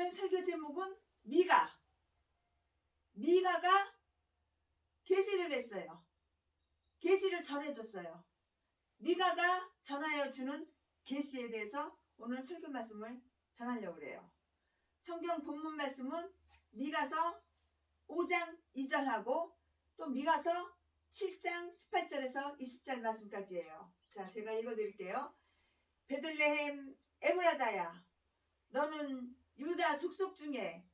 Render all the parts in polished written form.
오늘 설교 제목은 미가가 계시를 했어요. 계시를 전해줬어요. 미가가 전하여 주는 계시에 대해서 오늘 설교 말씀을 전하려고 그래요. 성경 본문 말씀은 미가서 5장 2절하고 또 미가서 7장 18절에서 20절 말씀까지예요. 자, 제가 읽어드릴게요. 베들레헴 에브라다야, 너는 유다 족속 중에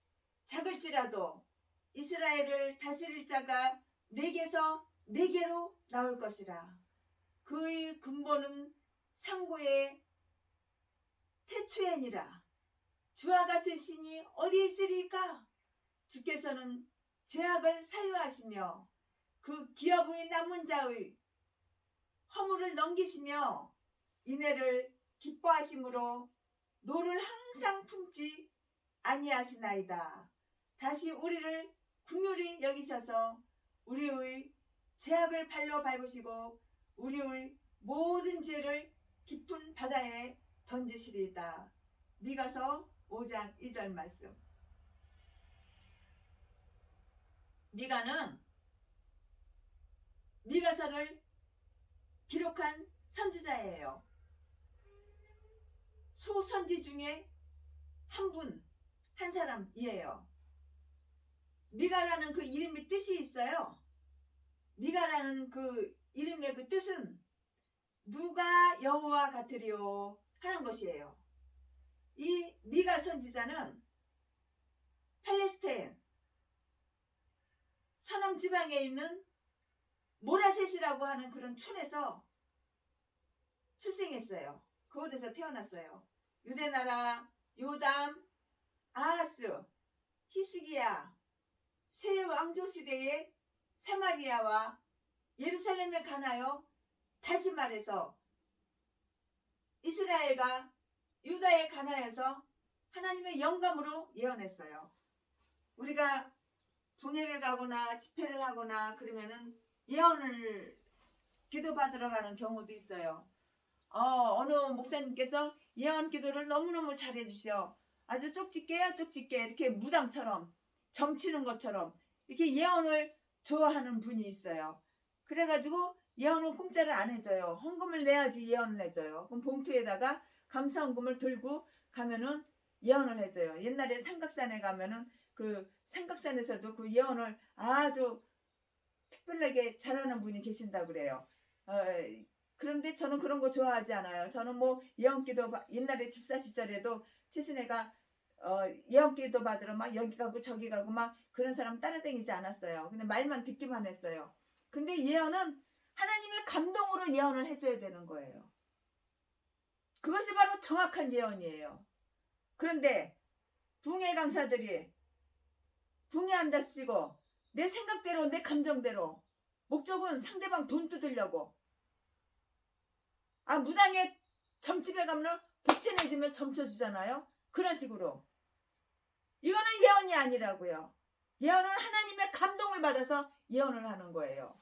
작을지라도 이스라엘을 다스릴 자가 내게서 내게로 나올 것이라. 그의 근본은 상고의 태추엔이라. 주와 같은 신이 어디 있으리까? 주께서는 죄악을 사유하시며 그 기업의 남은 자의 허물을 넘기시며 인애를 기뻐하심으로 노를 항상 품지 아니하시나이다. 다시 우리를 긍휼히 여기셔서 우리의 죄악을 발로 밟으시고 우리의 모든 죄를 깊은 바다에 던지시리이다. 미가서 5장 2절 말씀. 미가는 미가서를 기록한 선지자예요. 소선지 중에 한 사람이에요. 미가라는 그 이름의 뜻이 있어요. 미가라는 그 이름의 그 뜻은 누가 여호와 같으리요 하는 것이에요. 이 미가 선지자는 팔레스타인 서남 지방에 있는 모라셋이라고 하는 그런 촌에서 출생했어요. 그곳에서 태어났어요. 유대나라 요담, 아하스, 히스기야 세 왕조 시대의 사마리아와 예루살렘에 관하여, 다시 말해서 이스라엘과 유다에 관하여서 하나님의 영감으로 예언했어요. 우리가 분회를 가거나 집회를 하거나 그러면은 예언을 기도받으러 가는 경우도 있어요. 어느 목사님께서 예언 기도를 너무너무 잘해 주셔. 아주 쪽집게야 쪽집게, 이렇게 무당처럼 점치는 것처럼 이렇게 예언을 좋아하는 분이 있어요. 그래가지고 예언은 공짜를 안 해줘요. 헌금을 내야지 예언을 해줘요. 그럼 봉투에다가 감사헌금을 들고 가면은 예언을 해줘요. 옛날에 삼각산에 가면은 그 삼각산에서도 그 예언을 아주 특별하게 잘하는 분이 계신다고 그래요. 그런데 저는 그런 거 좋아하지 않아요. 저는 뭐 예언기도 옛날에 집사 시절에도 최순애가 예언기도 받으러 막 여기 가고 저기 가고 막 그런 사람 따라다니지 않았어요. 근데 말만 듣기만 했어요. 근데 예언은 하나님의 감동으로 예언을 해줘야 되는 거예요. 그것이 바로 정확한 예언이에요. 그런데 붕해 강사들이 붕해한다시고 내 생각대로 내 감정대로, 목적은 상대방 돈 뜯으려고, 무당에 점집에 가면 복채 내주면 점쳐주잖아요. 그런 식으로. 이거는 예언이 아니라고요. 예언은 하나님의 감동을 받아서 예언을 하는 거예요.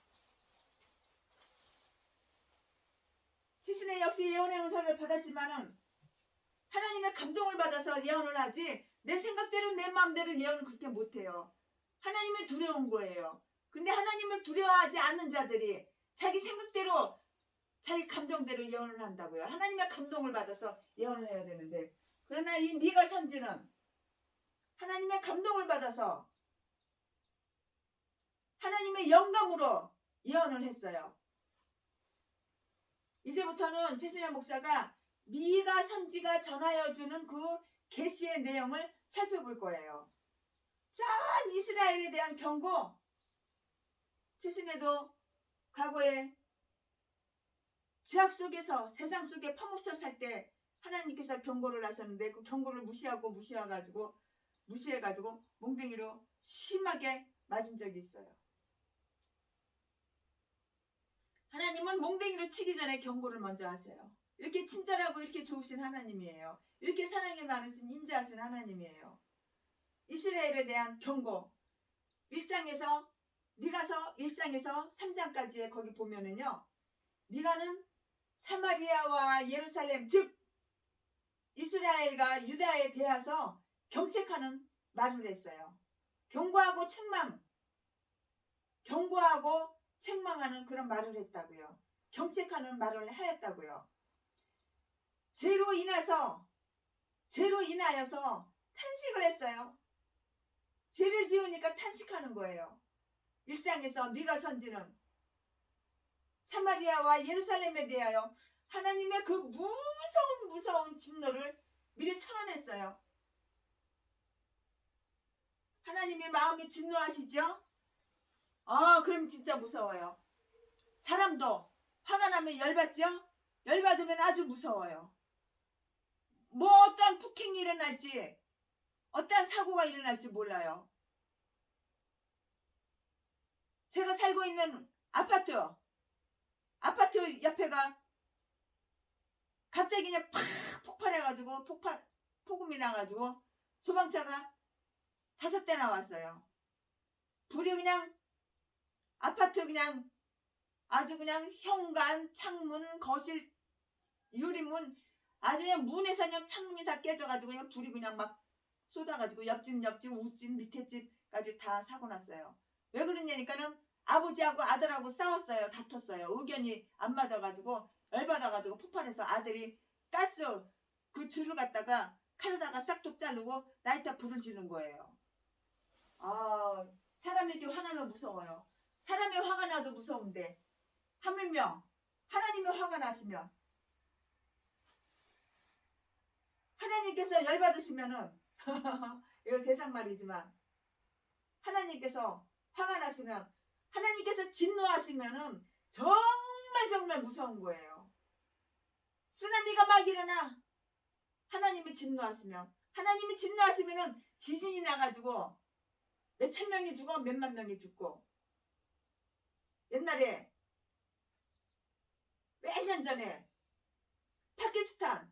시순에 역시 예언의 은사를 받았지만은 하나님의 감동을 받아서 예언을 하지, 내 생각대로 내 마음대로 예언을 그렇게 못해요. 하나님이 두려운 거예요. 근데 하나님을 두려워하지 않는 자들이 자기 생각대로 자기 감정대로 예언을 한다고요. 하나님의 감동을 받아서 예언을 해야 되는데, 그러나 이 미가 선지는 하나님의 감동을 받아서 하나님의 영감으로 예언을 했어요. 이제부터는 최순애 목사가 미가 선지가 전하여 주는 그 계시의 내용을 살펴볼 거예요. 전 이스라엘에 대한 경고, 최순애도 과거에 죄악 속에서 세상 속에 퍼묻혀 살 때 하나님께서 경고를 하셨는데 그 경고를 무시해가지고 몽둥이로 심하게 맞은 적이 있어요. 하나님은 몽둥이로 치기 전에 경고를 먼저 하세요. 이렇게 친절하고 이렇게 좋으신 하나님이에요. 이렇게 사랑이 많으신 인자하신 하나님이에요. 이스라엘에 대한 경고, 미가서 1장에서 3장까지에 거기 보면은요, 미가는 사마리아와 예루살렘, 즉 이스라엘과 유다에 대해서 경책하는 말을 했어요. 경고하고 책망하는 그런 말을 했다고요. 경책하는 말을 하였다고요. 죄로 인하여서 탄식을 했어요. 죄를 지으니까 탄식하는 거예요. 1장에서 미가 선지는 사마리아와 예루살렘에 대하여 하나님의 그 무서운 진노를 미리 선언했어요. 하나님의 마음이 진노하시죠? 그럼 진짜 무서워요. 사람도 화가 나면 열받죠? 열받으면 아주 무서워요. 뭐 어떠한 폭행이 일어날지, 어떠한 사고가 일어날지 몰라요. 제가 살고 있는 아파트 옆에가 갑자기 그냥 팍 폭발해가지고 폭음이 나가지고 소방차가 5대 나왔어요. 불이 그냥 아파트 그냥 아주 그냥 현관, 창문, 거실, 유리문 아주 그냥 문에서 그냥 창문이 다 깨져가지고 그냥 불이 그냥 막 쏟아가지고 옆집, 윗집, 밑에 집까지 다 사고 났어요. 왜 그러냐니까는 아버지하고 아들하고 싸웠어요. 다퉜어요. 의견이 안 맞아가지고 열받아가지고 폭발해서 아들이 가스 그 줄을 갖다가 칼로다가 싹둑 자르고 나이타 불을 지는 거예요. 사람이 이렇게 화나면 무서워요. 사람이 화가 나도 무서운데 하물며 하나님이 화가 나시면 하나님께서 열받으시면은 이거 세상 말이지만 하나님께서 화가 나시면 하나님께서 진노하시면은 정말 무서운 거예요. 쓰나미가 막 일어나 하나님이 진노하시면은 지진이 나가지고 몇천 명이 죽어 몇만 명이 죽고 옛날에 몇 년 전에 파키스탄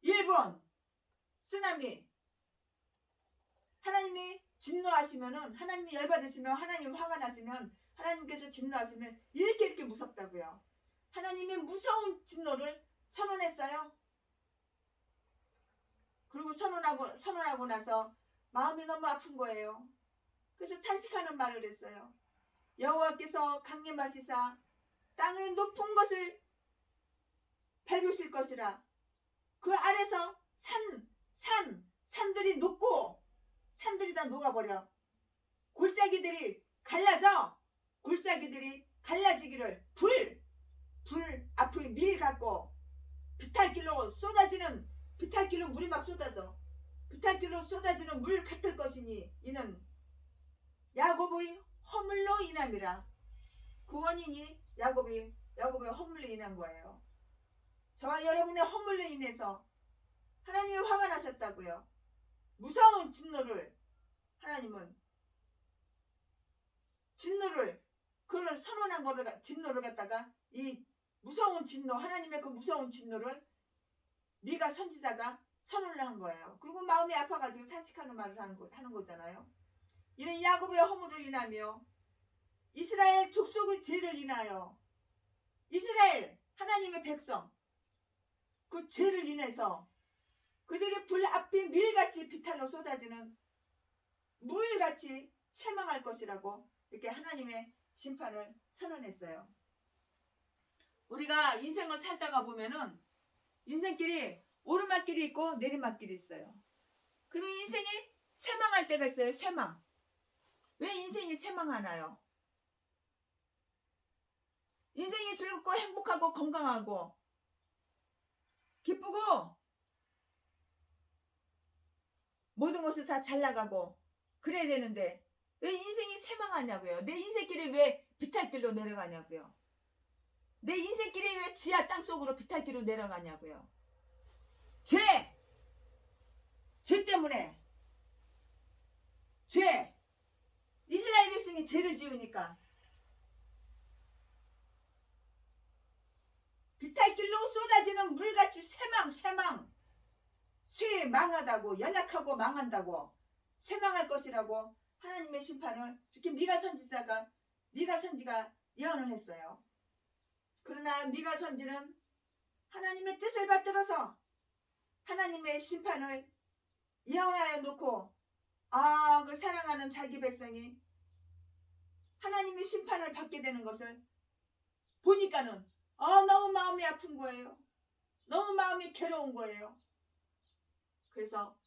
일본 쓰나미 하나님이 진노하시면은 하나님이 열받으시면 하나님 화가 나시면 하나님께서 진노하시면 이렇게 무섭다고요. 하나님이 무서운 진노를 선언했어요. 그리고 선언하고 나서 마음이 너무 아픈 거예요. 그래서 탄식하는 말을 했어요. 여호와께서 강림하시사 땅의 높은 것을 밟으실 것이라. 그 아래서 산들이 녹고 산들이 다 녹아버려. 골짜기들이 갈라지기를 불 앞에 밀 갖고 비탈길로 물이 막 쏟아져. 비탈길로 쏟아지는 물 같을 것이니 이는 야곱의 허물로 인함이라. 그 원인이 야곱의 허물로 인한 거예요. 저와 여러분의 허물로 인해서 하나님이 화가 나셨다고요. 무서운 진노를 하나님은 그걸 선언한 거를 진노를 갖다가 이 무서운 진노 하나님의 그 무서운 진노를 미가 선지자가 선언을 한 거예요. 그리고 마음이 아파가지고 탄식하는 말을 하는 거잖아요. 이는 야곱의 허물로 인하며 이스라엘 족속의 죄를 인하여 이스라엘 하나님의 백성 그 죄를 인해서 그들이 불 앞이 밀같이 비탈로 쏟아지는 물같이 쇠망할 것이라고 이렇게 하나님의 심판을 선언했어요. 우리가 인생을 살다가 보면은 인생길이 오르막길이 있고 내리막길이 있어요. 그러면 인생이 쇠망할 때가 있어요. 쇠망. 왜 인생이 쇠망하나요? 인생이 즐겁고 행복하고 건강하고 기쁘고 모든 것을 다 잘 나가고 그래야 되는데 왜 인생이 쇠망하냐고요. 내 인생길이 왜 비탈길로 내려가냐고요. 내 인생길이 왜 지하 땅속으로 비탈길로 내려가냐고요. 죄 때문에 이스라엘 백성이 죄를 지으니까 비탈길로 쏟아지는 물같이 쇠망하다고 연약하고 망한다고 쇠망할 것이라고 하나님의 심판을 이렇게 미가 선지가 예언을 했어요. 그러나 미가 선지는 하나님의 뜻을 받들어서 하나님의 심판을 예언하여 놓고 그 사랑하는 자기 백성이 하나님의 심판을 받게 되는 것을 보니까는 너무 마음이 아픈 거예요. 너무 마음이 괴로운 거예요. 그래서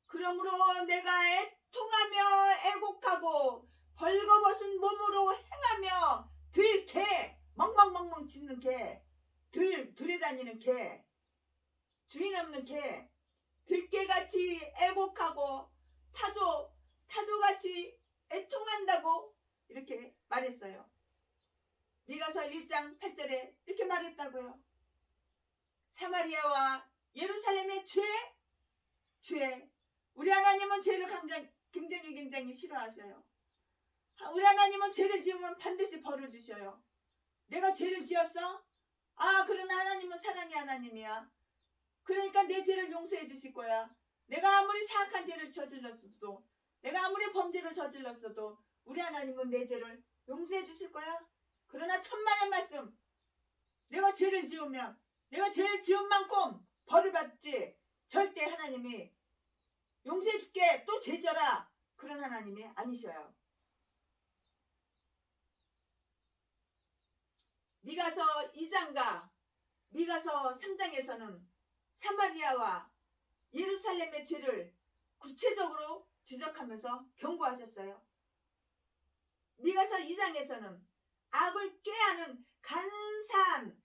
그러므로 내가 애통하며 애곡하고 벌거벗은 몸으로 행하며 들개 멍멍멍멍 짖는 개 들에 다니는 개 주인 없는 개 들개같이 애곡하고 타조같이 애통한다고 이렇게 말했어요. 미가서 1장 8절에 이렇게 말했다고요. 사마리아와 예루살렘의 죄 우리 하나님은 죄를 굉장히 싫어하셔요. 우리 하나님은 죄를 지으면 반드시 벌을 주셔요. 내가 죄를 지었어? 그러나 하나님은 사랑의 하나님이야. 그러니까 내 죄를 용서해 주실 거야. 내가 아무리 사악한 죄를 저질렀어도 내가 아무리 범죄를 저질렀어도 우리 하나님은 내 죄를 용서해 주실 거야. 그러나 천만의 말씀, 내가 죄를 지으면 내가 죄를 지은 만큼 벌을 받지 절대 하나님이 용서해 줄게 또 죄져라 그런 하나님이 아니셔요. 미가서 2장과 미가서 3장에서는 사마리아와 예루살렘의 죄를 구체적으로 지적하면서 경고하셨어요. 미가서 2장에서는 악을 꾀하는 간사한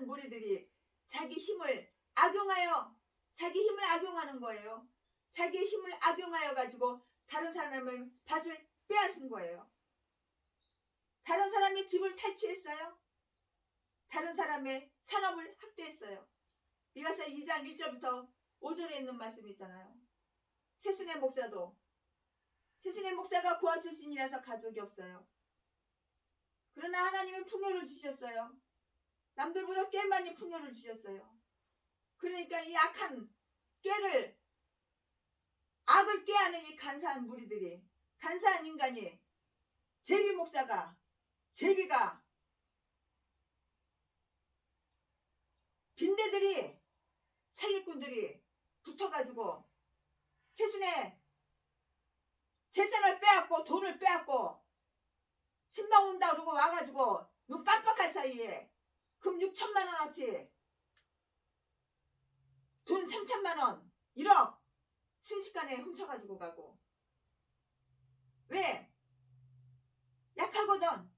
무리들이 자기 힘을 악용하는 거예요. 자기의 힘을 악용하여 가지고 다른 사람의 밭을 빼앗은 거예요. 다른 사람의 집을 탈취했어요. 다른 사람의 산업을 학대했어요. 미가서 2장 1절부터 5절에 있는 말씀이잖아요. 최순애 목사가 고아 출신이라서 가족이 없어요. 그러나 하나님은 풍요를 주셨어요. 남들보다 꽤 많이 풍요를 주셨어요. 그러니까 이 악을 꾀하는 이 간사한 무리들이, 간사한 인간이, 제비가 빈대들이, 사기꾼들이 붙어가지고 최순의 재산을 빼앗고 돈을 빼앗고 신방 온다 그러고 와가지고 눈 깜빡할 사이에 금 6천만 원어치 돈 3천만 원 1억 순식간에 훔쳐가지고 가고. 왜? 약하거든.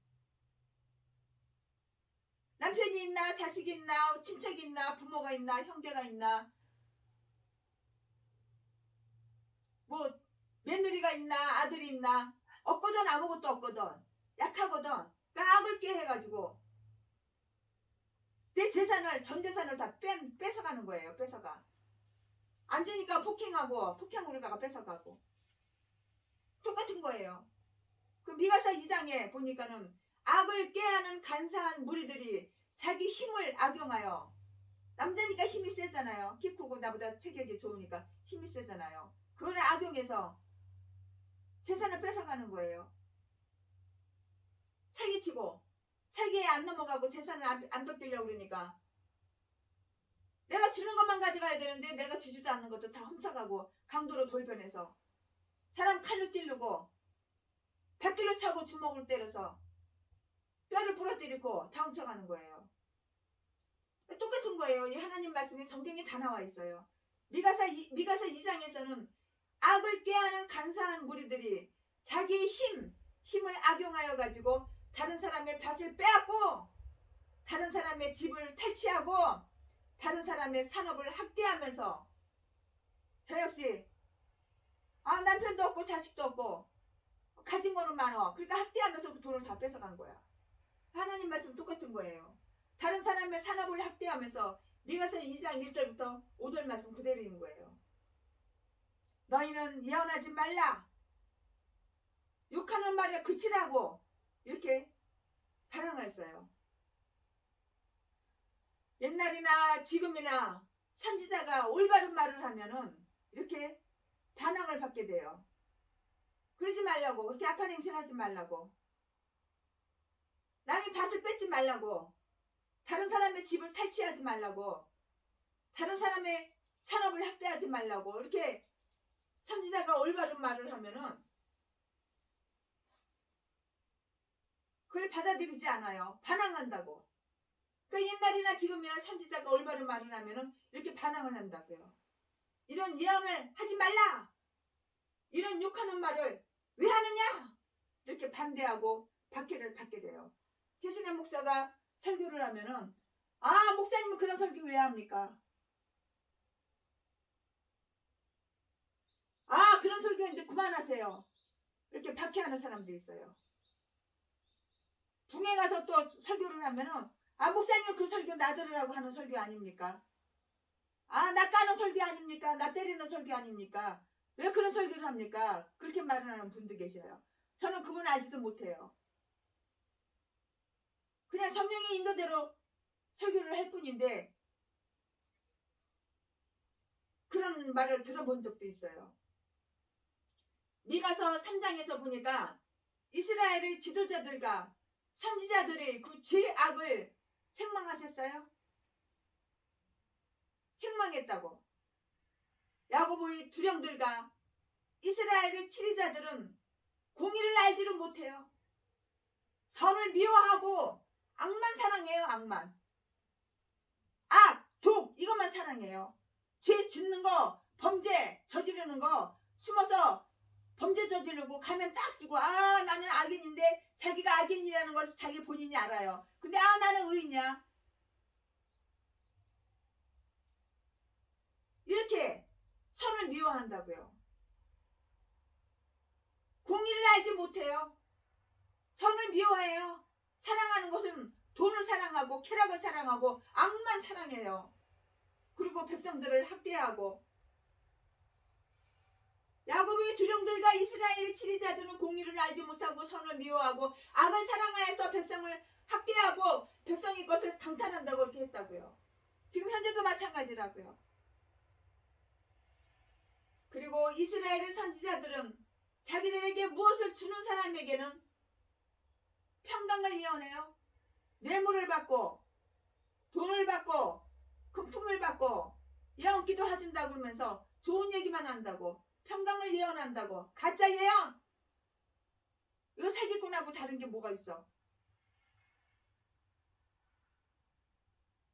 남편이 있나 자식이 있나 친척이 있나 부모가 있나 형제가 있나 뭐 며느리가 있나 아들이 있나 없거든. 아무것도 없거든. 약하거든. 그러니까 악을 꾀해가지고 내 재산을 전 재산을 다 뺏어가는 거예요. 뺏어가. 안 주니까 폭행으로다가 뺏어가고 똑같은 거예요. 그 미가서 2장에 보니까는 악을 꾀하는 간사한 무리들이 자기 힘을 악용하여, 남자니까 힘이 세잖아요. 키 크고 나보다 체격이 좋으니까 힘이 세잖아요. 그걸 악용해서 재산을 뺏어가는 거예요. 사기치고 사기에 안 넘어가고 재산을 안 뺏기려고 그러니까 내가 주는 것만 가져가야 되는데 내가 주지도 않는 것도 다 훔쳐가고 강도로 돌변해서 사람 칼로 찌르고 백길로 차고 주먹으로 때려서 뼈를 부러뜨리고 다 훔쳐가는 거예요. 똑같은 거예요. 이 하나님 말씀이 성경에 다 나와 있어요. 미가서 2장에서는 악을 꾀하는 간사한 무리들이 자기의 힘을 악용하여 가지고 다른 사람의 밭을 빼앗고 다른 사람의 집을 탈취하고 다른 사람의 산업을 학대하면서 저 역시 남편도 없고 자식도 없고 가진 거는 많어. 그러니까 학대하면서 그 돈을 다 뺏어간 거야. 하나님 말씀 똑같은 거예요. 다른 사람의 산업을 학대하면서 미가서 2장 1절부터 5절 말씀 그대로인 거예요. 너희는 예언하지 말라. 욕하는 말에 그치라고 이렇게 반항했어요. 옛날이나 지금이나 선지자가 올바른 말을 하면은 이렇게 반항을 받게 돼요. 그러지 말라고. 그렇게 악한 행실 하지 말라고. 남의 밭을 뺏지 말라고. 다른 사람의 집을 탈취하지 말라고. 다른 사람의 산업을 확대하지 말라고 이렇게 선지자가 올바른 말을 하면은 그걸 받아들이지 않아요. 반항한다고. 그러니까 옛날이나 지금이나 선지자가 올바른 말을 하면은 이렇게 반항을 한다고요. 이런 예언을 하지 말라. 이런 욕하는 말을 왜 하느냐? 이렇게 반대하고 박해를 받게 돼요. 최순애 목사가 설교를 하면은 목사님은 그런 설교 왜 합니까? 그런 설교 이제 그만하세요. 이렇게 박해하는 사람도 있어요. 붕에 가서 또 설교를 하면은 목사님은 그 설교 나 들으라고 하는 설교 아닙니까? 나 까는 설교 아닙니까? 나 때리는 설교 아닙니까? 왜 그런 설교를 합니까? 그렇게 말을 하는 분도 계셔요. 저는 그분 알지도 못해요. 그냥 성령의 인도대로 설교를 할 뿐인데 그런 말을 들어본 적도 있어요. 미가서 3장에서 보니까 이스라엘의 지도자들과 선지자들의 그 죄악을 책망하셨어요. 책망했다고. 야고보의 두령들과 이스라엘의 치리자들은 공의를 알지를 못해요. 선을 미워하고 악만 사랑해요. 악만. 독 이것만 사랑해요. 죄 짓는 거, 범죄 저지르는 거, 숨어서 범죄 저지르고 가면 딱 쓰고 나는 악인인데 자기가 악인이라는 걸 자기 본인이 알아요. 근데 나는 의인이야. 이렇게 선을 미워한다고요. 공의를 알지 못해요. 선을 미워해요. 사랑하는 것은 돈을 사랑하고 쾌락을 사랑하고 악만 사랑해요. 그리고 백성들을 학대하고 야곱의 두령들과 이스라엘의 치리자들은 공의를 알지 못하고 선을 미워하고 악을 사랑하여서 백성을 학대하고 백성의 것을 강탈한다고 이렇게 했다고요. 지금 현재도 마찬가지라고요. 그리고 이스라엘의 선지자들은 자기들에게 무엇을 주는 사람에게는 평강을 예언해요. 뇌물을 받고 돈을 받고 금품을 받고 예언기도 해준다고 그러면서 좋은 얘기만 한다고 평강을 예언한다고. 가짜 예언. 이거 사기꾼하고 다른 게 뭐가 있어.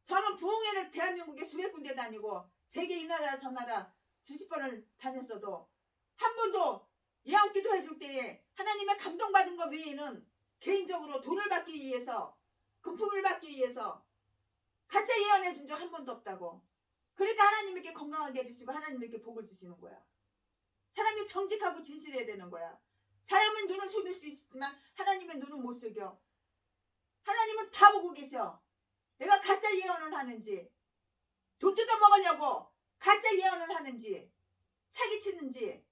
저는 부흥회를 대한민국에 수백 군데 다니고 세계 이 나라 저 나라 수십 번을 다녔어도 한 번도 예언기도 해줄 때에 하나님의 감동받은 것 외에는 개인적으로 돈을 받기 위해서 금품을 받기 위해서 가짜 예언해 준 적 한 번도 없다고. 그러니까 하나님께 건강하게 해주시고 하나님께 복을 주시는 거야. 사람이 정직하고 진실해야 되는 거야. 사람은 눈을 속일 수 있지만 하나님의 눈은 못 속여. 하나님은 다 보고 계셔. 내가 가짜 예언을 하는지 돈 뜯어 먹으려고 가짜 예언을 하는지 사기치는지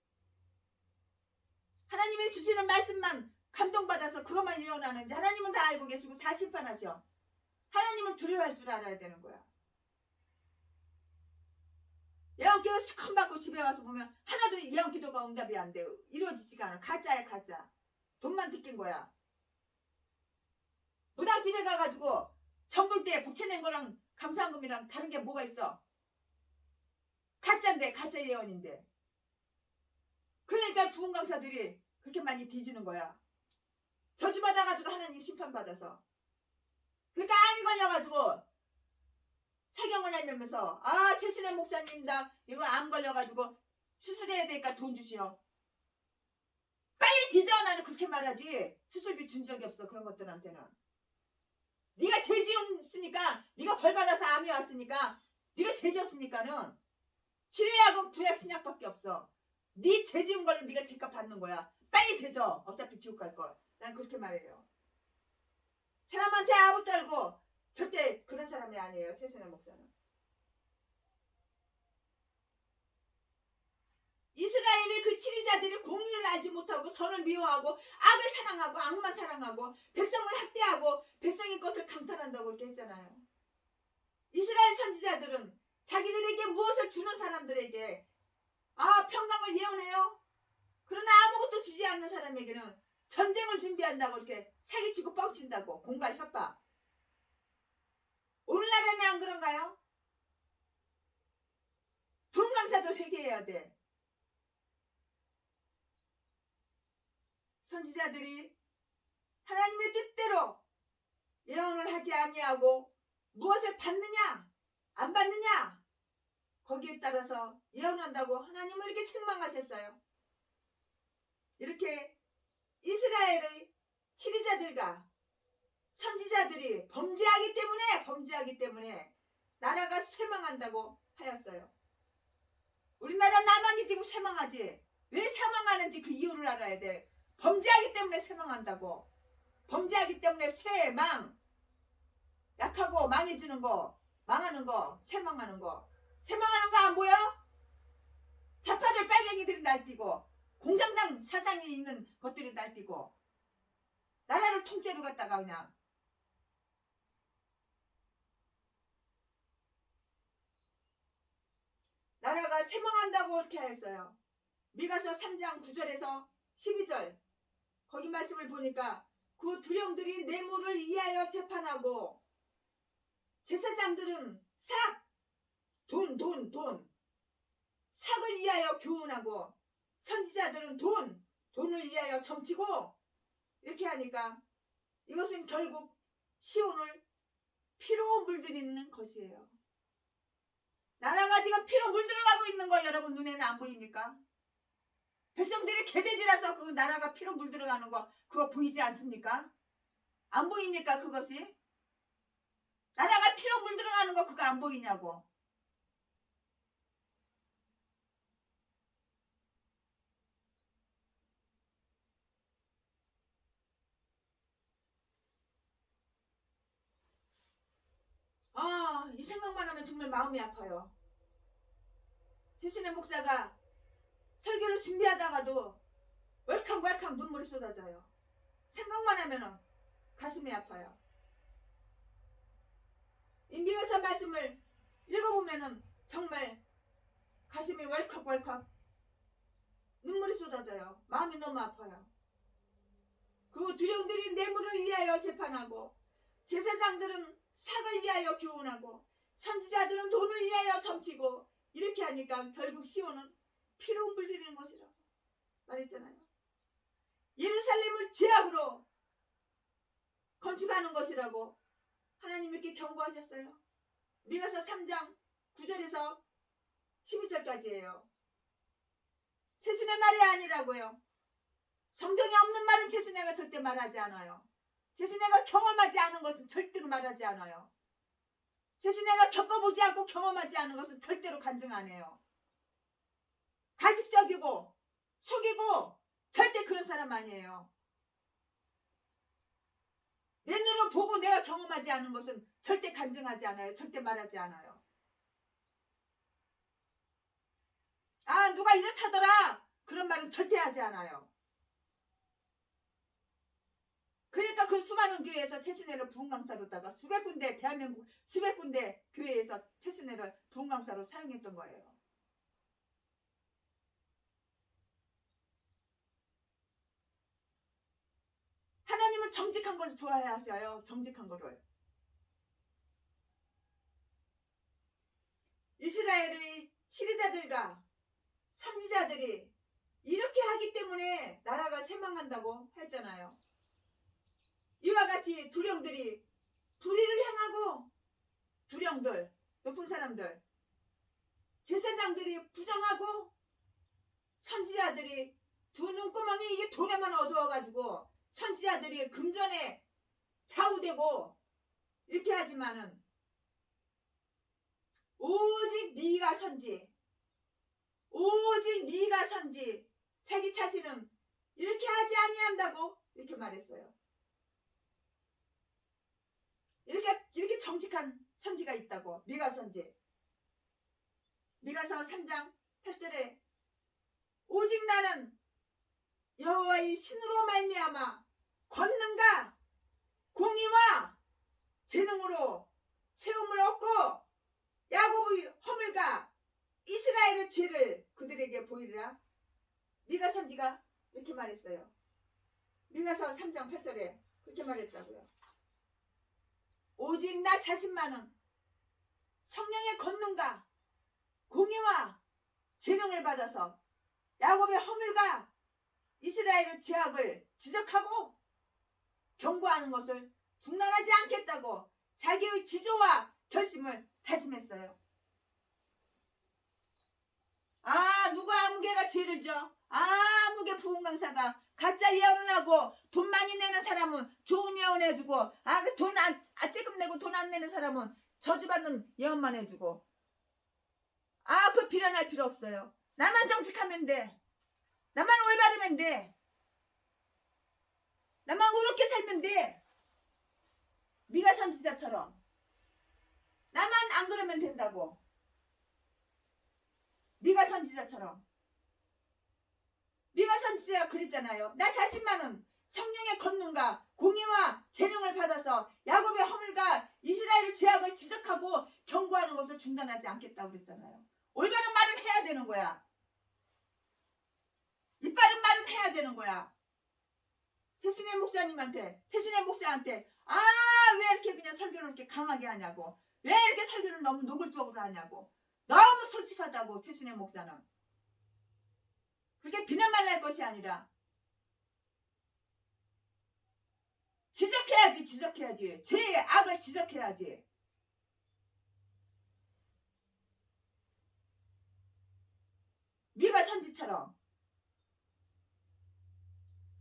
하나님이 주시는 말씀만 감동받아서 그것만 예언하는지 하나님은 다 알고 계시고 다 심판하셔. 하나님은 두려워할 줄 알아야 되는 거야. 예언기도 시큰 받고 집에 와서 보면 하나도 예언기도가 응답이 안 돼요. 이루어지지가 않아. 가짜야 가짜. 돈만 뜯긴 거야. 무당 집에 가가지고 정불 복채낸 거랑 감사한금이랑 다른 게 뭐가 있어. 가짜인데 가짜 예언인데. 그러니까 부흥 강사들이 그렇게 많이 뒤지는 거야. 저주받아가지고 하나님 심판받아서. 그러니까 암이 걸려가지고 사경을 내면서 최순애 목사님다 이거 암 걸려가지고 수술해야 되니까 돈 주시오. 빨리 뒤져. 나는 그렇게 말하지. 수술비 준 적이 없어. 그런 것들한테는. 네가 죄 지었으니까 네가 벌 받아서 암이 왔으니까 네가 죄 지었으니까는 치료약은 구약 신약밖에 없어. 네 죄 지은 걸로 네가 죄값 받는 거야. 빨리 되져. 어차피 지옥 갈 걸. 난 그렇게 말해요. 사람한테 아부 떨고 절대 그런 사람이 아니에요. 최순애 목사는. 이스라엘의 그 치리자들이 공의를 알지 못하고 선을 미워하고 악을 사랑하고 악만 사랑하고 백성을 학대하고 백성의 것을 강탈한다고 이렇게 했잖아요. 이스라엘 선지자들은 자기들에게 무엇을 주는 사람들에게 평강을 예언해요. 그러나 아무것도 주지 않는 사람에게는 전쟁을 준비한다고 이렇게 사기치고 뻥친다고. 공갈 협박. 오늘날에는 안 그런가요? 분강사도 회개해야 돼. 선지자들이 하나님의 뜻대로 예언을 하지 아니하고 무엇을 받느냐 안 받느냐 거기에 따라서 예언한다고 하나님을 이렇게 책망하셨어요. 이렇게 이스라엘의 치리자들과 선지자들이 범죄하기 때문에 나라가 쇠망한다고 하였어요. 우리나라 나만이 지금 쇠망하지. 왜 쇠망하는지 그 이유를 알아야 돼. 범죄하기 때문에 쇠망한다고. 범죄하기 때문에 쇠망. 약하고 망해지는 거, 망하는 거, 쇠망하는 거. 쇠망하는 거 안 보여? 좌파들 빨갱이들이 날뛰고 공산당 사상이 있는 것들이 날뛰고 나라를 통째로 갖다가 그냥 나라가 쇠망한다고 이렇게 했어요. 미가서 3장 9절에서 12절 거기 말씀을 보니까 그 두령들이 뇌물을 이하여 재판하고 제사장들은 삭! 돈 삭을 위하여 교훈하고 선지자들은 돈을 위하여 점치고 이렇게 하니까 이것은 결국 시온을 피로 물들이는 것이에요. 나라가 지금 피로 물들어가고 있는 거 여러분 눈에는 안 보입니까? 백성들이 개돼지라서 그 나라가 피로 물들어가는 거 그거 보이지 않습니까? 안 보입니까 그것이? 나라가 피로 물들어가는 거 그거 안 보이냐고. 이 생각만 하면 정말 마음이 아파요. 최신의 목사가 설교를 준비하다가도 월캉 눈물이 쏟아져요. 생각만 하면 가슴이 아파요. 인비가서 말씀을 읽어보면 정말 가슴이 월컥 눈물이 쏟아져요. 마음이 너무 아파요. 그 두령들이 뇌물을 위하여 재판하고 제사장들은 삭을 위하여 교훈하고 선지자들은 돈을 위하여 점치고 이렇게 하니까 결국 시온은 피로 물들이는 것이라고 말했잖아요. 예루살렘을 죄악으로 건축하는 것이라고 하나님 이렇게 경고하셨어요. 미가서 3장 9절에서 12절까지예요. 최순의 말이 아니라고요. 성경에 없는 말은 최순애가 절대 말하지 않아요. 최순애가 경험하지 않은 것은 절대로 말하지 않아요. 최순애가 겪어보지 않고 경험하지 않은 것은 절대로 간증 안 해요. 가식적이고 속이고 절대 그런 사람 아니에요. 내 눈으로 보고 내가 경험하지 않은 것은 절대 간증하지 않아요. 절대 말하지 않아요. 누가 이렇다더라 그런 말은 절대 하지 않아요. 그러니까 그 수많은 교회에서 최순애를 부흥강사로다가 대한민국 수백 군데 교회에서 최순애를 부흥강사로 사용했던 거예요. 하나님은 정직한 걸 좋아하셔요. 정직한 거를. 이스라엘의 치리자들과 선지자들이 이렇게 하기 때문에 나라가 쇠망한다고 했잖아요. 이와 같이 두령들이 불의를 행하고 두령들, 높은 사람들, 제사장들이 부정하고 선지자들이 두 눈구멍이 이게 돈에만 어두워가지고 선지자들이 금전에 좌우되고 이렇게 하지만은 오직 네가 선지 자기 자신은 이렇게 하지 아니한다고 이렇게 말했어요. 이렇게 정직한 선지가 있다고. 미가 선지. 미가서 3장 8절에 오직 나는 여호와의 신으로 말미암아 권능과 공의와 재능으로 세움을 얻고 야곱의 허물과 이스라엘의 죄를 그들에게 보이리라. 미가 선지가 이렇게 말했어요. 미가서 3장 8절에 그렇게 말했다고요. 오직 나 자신만은 성령의 권능과 공의와 재능을 받아서 야곱의 허물과 이스라엘의 죄악을 지적하고 경고하는 것을 중단하지 않겠다고 자기의 지조와 결심을 다짐했어요. 누가 아무개가 죄를 져? 아무개 부흥강사가 가짜 예언을 하고 돈 많이 내는 사람은 좋은 예언 해주고 돈 조금 내고 돈 안 내는 사람은 저주받는 예언만 해주고 그걸 비난할 필요 없어요. 나만 정직하면 돼. 나만 올바르면 돼. 나만 옳게 살면 돼. 미가 선지자처럼 나만 안 그러면 된다고. 미가 선지자처럼. 미가 선지자가 그랬잖아요. 나 자신만은 성령의 권능과 공의와 재능을 받아서 야곱의 허물과 이스라엘의 죄악을 지적하고 경고하는 것을 중단하지 않겠다고 그랬잖아요. 올바른 말은 해야 되는 거야. 이빠른 말은 해야 되는 거야. 최순애 목사한테 왜 이렇게 그냥 설교를 이렇게 강하게 하냐고, 왜 이렇게 설교를 너무 노골적으로 하냐고, 너무 솔직하다고. 최순애 목사는 그렇게 비난만 할 것이 아니라 지적해야지. 죄의 악을 지적해야지. 미가 선지처럼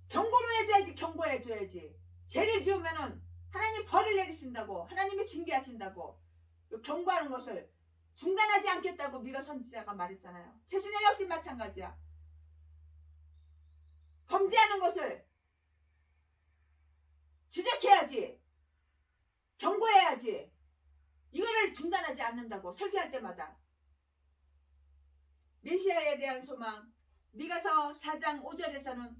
경고를 경고해줘야지. 죄를 지으면은 하나님 벌을 내리신다고, 하나님이 징계하신다고 경고하는 것을 중단하지 않겠다고 미가 선지자가 말했잖아요. 최순애 역시 마찬가지야. 범죄하는 것을 지적해야지, 경고해야지. 이거를 중단하지 않는다고 설교할 때마다. 메시아에 대한 소망, 미가서 4장 5절에서는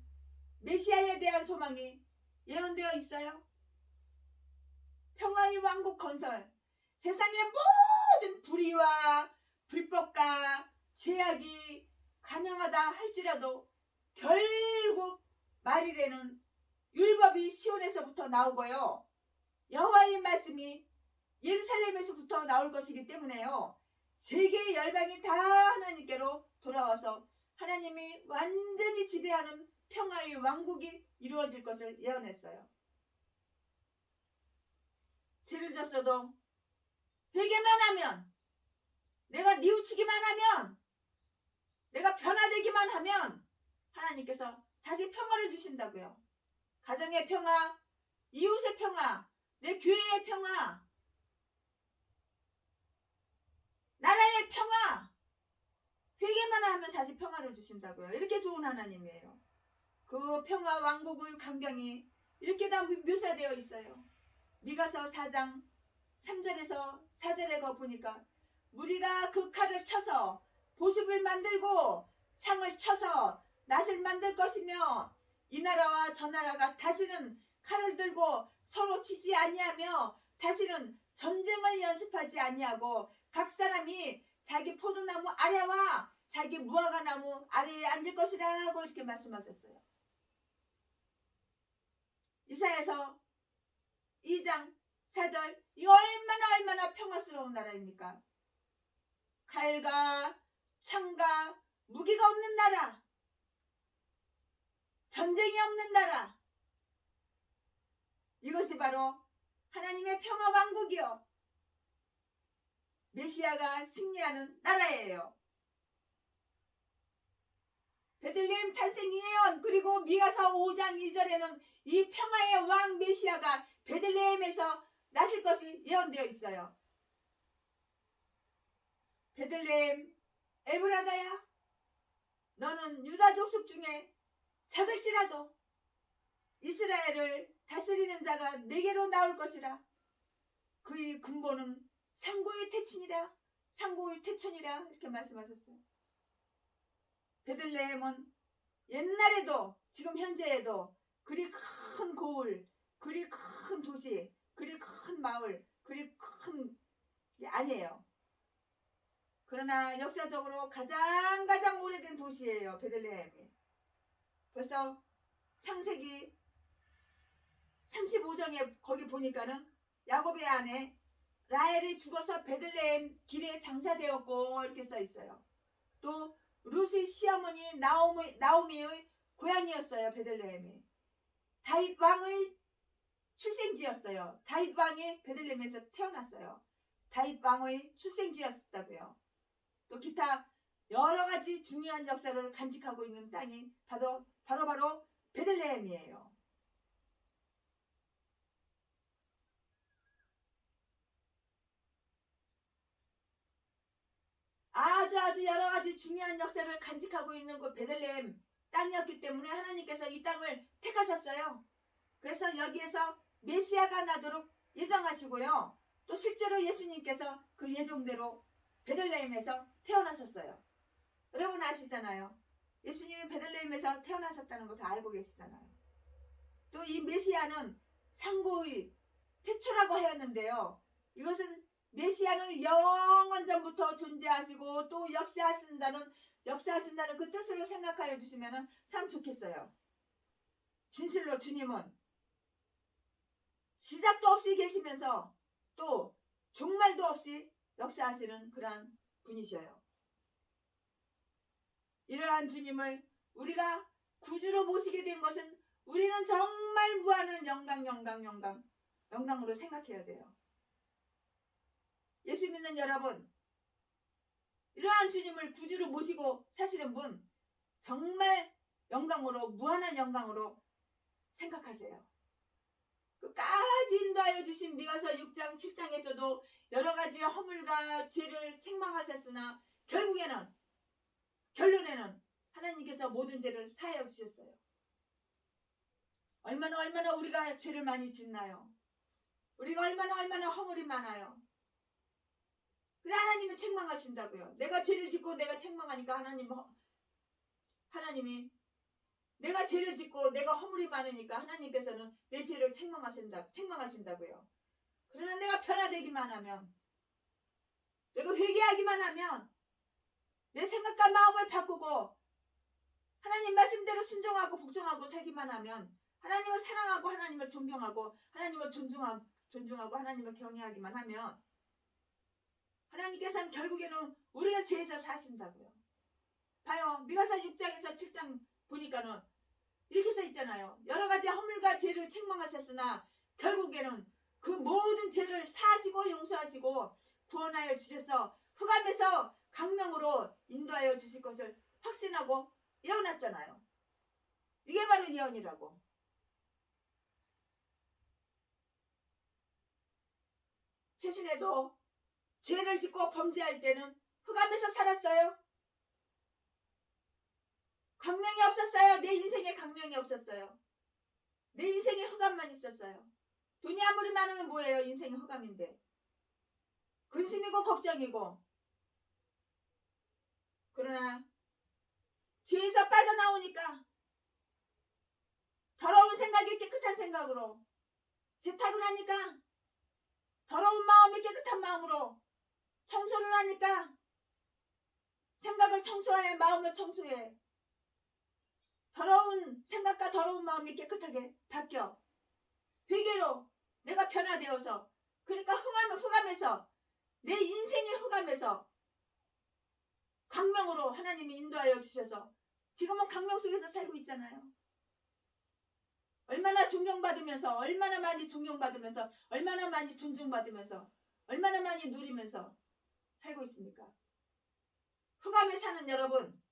메시아에 대한 소망이 예언되어 있어요. 평화의 왕국 건설, 세상의 모든 불의와 불법과 죄악이 간영하다 할지라도 결국 말일에는 율법이 시온에서부터 나오고요, 여호와의 말씀이 예루살렘에서부터 나올 것이기 때문에요, 세계의 열방이 다 하나님께로 돌아와서 하나님이 완전히 지배하는 평화의 왕국이 이루어질 것을 예언했어요. 죄를 졌어도 회개만 하면, 내가 뉘우치기만 하면, 내가 변화되기만 하면 하나님께서 다시 평화를 주신다고요. 가정의 평화, 이웃의 평화, 내 교회의 평화, 나라의 평화, 회개만 하면 다시 평화를 주신다고요. 이렇게 좋은 하나님이에요. 그 평화 왕국의 광경이 이렇게 다 묘사되어 있어요. 미가서 4장 3절에서 4절에 거 보니까 무리가 그 칼을 쳐서 보습을 만들고 창을 쳐서 낫을 만들 것이며 이 나라와 저 나라가 다시는 칼을 들고 서로 치지 아니하며 다시는 전쟁을 연습하지 아니하고 각 사람이 자기 포도나무 아래와 자기 무화과나무 아래에 앉을 것이라고 이렇게 말씀하셨어요. 이사야서 2장 4절, 이 얼마나 평화스러운 나라입니까? 칼과 창과 무기가 없는 나라, 전쟁이 없는 나라, 이것이 바로 하나님의 평화 왕국이요, 메시아가 승리하는 나라예요. 베들레헴 탄생 예언, 그리고 미가서 5장 2절에는 이 평화의 왕 메시아가 베들레헴에서 나실 것이 예언되어 있어요. 베들레헴 에브라다야, 너는 유다 족속 중에 작을지라도 이스라엘을 다스리는 자가 내게로 나올 것이라. 그의 근본은 상고의 태친이라, 상고의 태촌이라 이렇게 말씀하셨어요. 베들레헴은 옛날에도 지금 현재에도 그리 큰 고을, 그리 큰 도시, 그리 큰 마을, 그리 큰 게 아니에요. 그러나 역사적으로 가장 오래된 도시예요, 베들레헴이. 벌써 창세기 35장에 거기 보니까는 야곱의 아내 라헬이 죽어서 베들레헴 길에 장사되었고 이렇게 써 있어요. 또 룻의 시어머니 나오미의 고향이었어요. 베들레헴이. 다윗 왕의 출생지였어요. 다윗 왕이 베들레헴에서 태어났어요. 다윗 왕의 출생지였다고요. 또 기타 여러 가지 중요한 역사를 간직하고 있는 땅이 바로 베들레헴이에요. 아주 여러 가지 중요한 역사를 간직하고 있는 그 베들레헴 땅이었기 때문에 하나님께서 이 땅을 택하셨어요. 그래서 여기에서 메시아가 나도록 예정하시고요. 또 실제로 예수님께서 그 예정대로 베들레헴에서 태어나셨어요. 여러분 아시잖아요. 예수님이 베들레헴에서 태어나셨다는 거 다 알고 계시잖아요. 또 이 메시아는 상고의 태초라고 하였는데요. 이것은 메시아는 영원 전부터 존재하시고 또 역사하신다는 그 뜻으로 생각하여 주시면 참 좋겠어요. 진실로 주님은 시작도 없이 계시면서 또 종말도 없이 역사하시는 그러한 분이셔요. 이러한 주님을 우리가 구주로 모시게 된 것은 우리는 정말 무한한 영광으로 생각해야 돼요. 예수 믿는 여러분, 이러한 주님을 구주로 모시고 사시는 분 정말 무한한 영광으로 생각하세요. 끝까지 인도하여 주신 미가서 6장 7장에서도 여러 가지 허물과 죄를 책망하셨으나 결론에는 하나님께서 모든 죄를 사하여 주셨어요. 얼마나 우리가 죄를 많이 짓나요? 우리가 얼마나 허물이 많아요. 근데 하나님은 책망하신다고요. 내가 죄를 짓고 내가 책망하니까 하나님이 내가 죄를 짓고 내가 허물이 많으니까 하나님께서는 내 죄를 책망하신다고요. 그러나 내가 변화되기만 하면, 내가 회개하기만 하면, 내 생각과 마음을 바꾸고 하나님 말씀대로 순종하고 복종하고 살기만 하면, 하나님을 사랑하고 하나님을 존경하고 하나님을 존중하고 하나님을 경외하기만 하면 하나님께서는 결국에는 우리를 죄에서 사신다고요. 봐요. 미가서 6장에서 7장 보니까는 이렇게 써 있잖아요. 여러 가지 허물과 죄를 책망하셨으나 결국에는 그 모든 죄를 사하시고 용서하시고 구원하여 주셔서 흑암에서 강명으로 인도하여 주실 것을 확신하고 예언했잖아요. 이게 바로 예언이라고. 최신에도 죄를 짓고 범죄할 때는 흑암에서 살았어요. 강명이 없었어요. 내 인생에 강명이 없었어요. 내 인생에 흑암만 있었어요. 돈이 아무리 많으면 뭐예요? 인생이 흑암인데. 근심이고 걱정이고. 그러나 죄에서 빠져나오니까 더러운 생각이 깨끗한 생각으로, 세탁을 하니까 더러운 마음이 깨끗한 마음으로 청소를 하니까 생각을 청소해, 마음을 청소해. 더러운 생각과 더러운 마음이 깨끗하게 바뀌어. 회개로 내가 변화되어서, 그러니까 흑암에서, 내 인생의 흑암에서 광명으로 하나님이 인도하여 주셔서 지금은 광명 속에서 살고 있잖아요. 얼마나 존경받으면서, 얼마나 많이 존경받으면서, 얼마나 많이 존중받으면서, 얼마나 많이 누리면서 살고 있습니까? 흑암에 사는 여러분,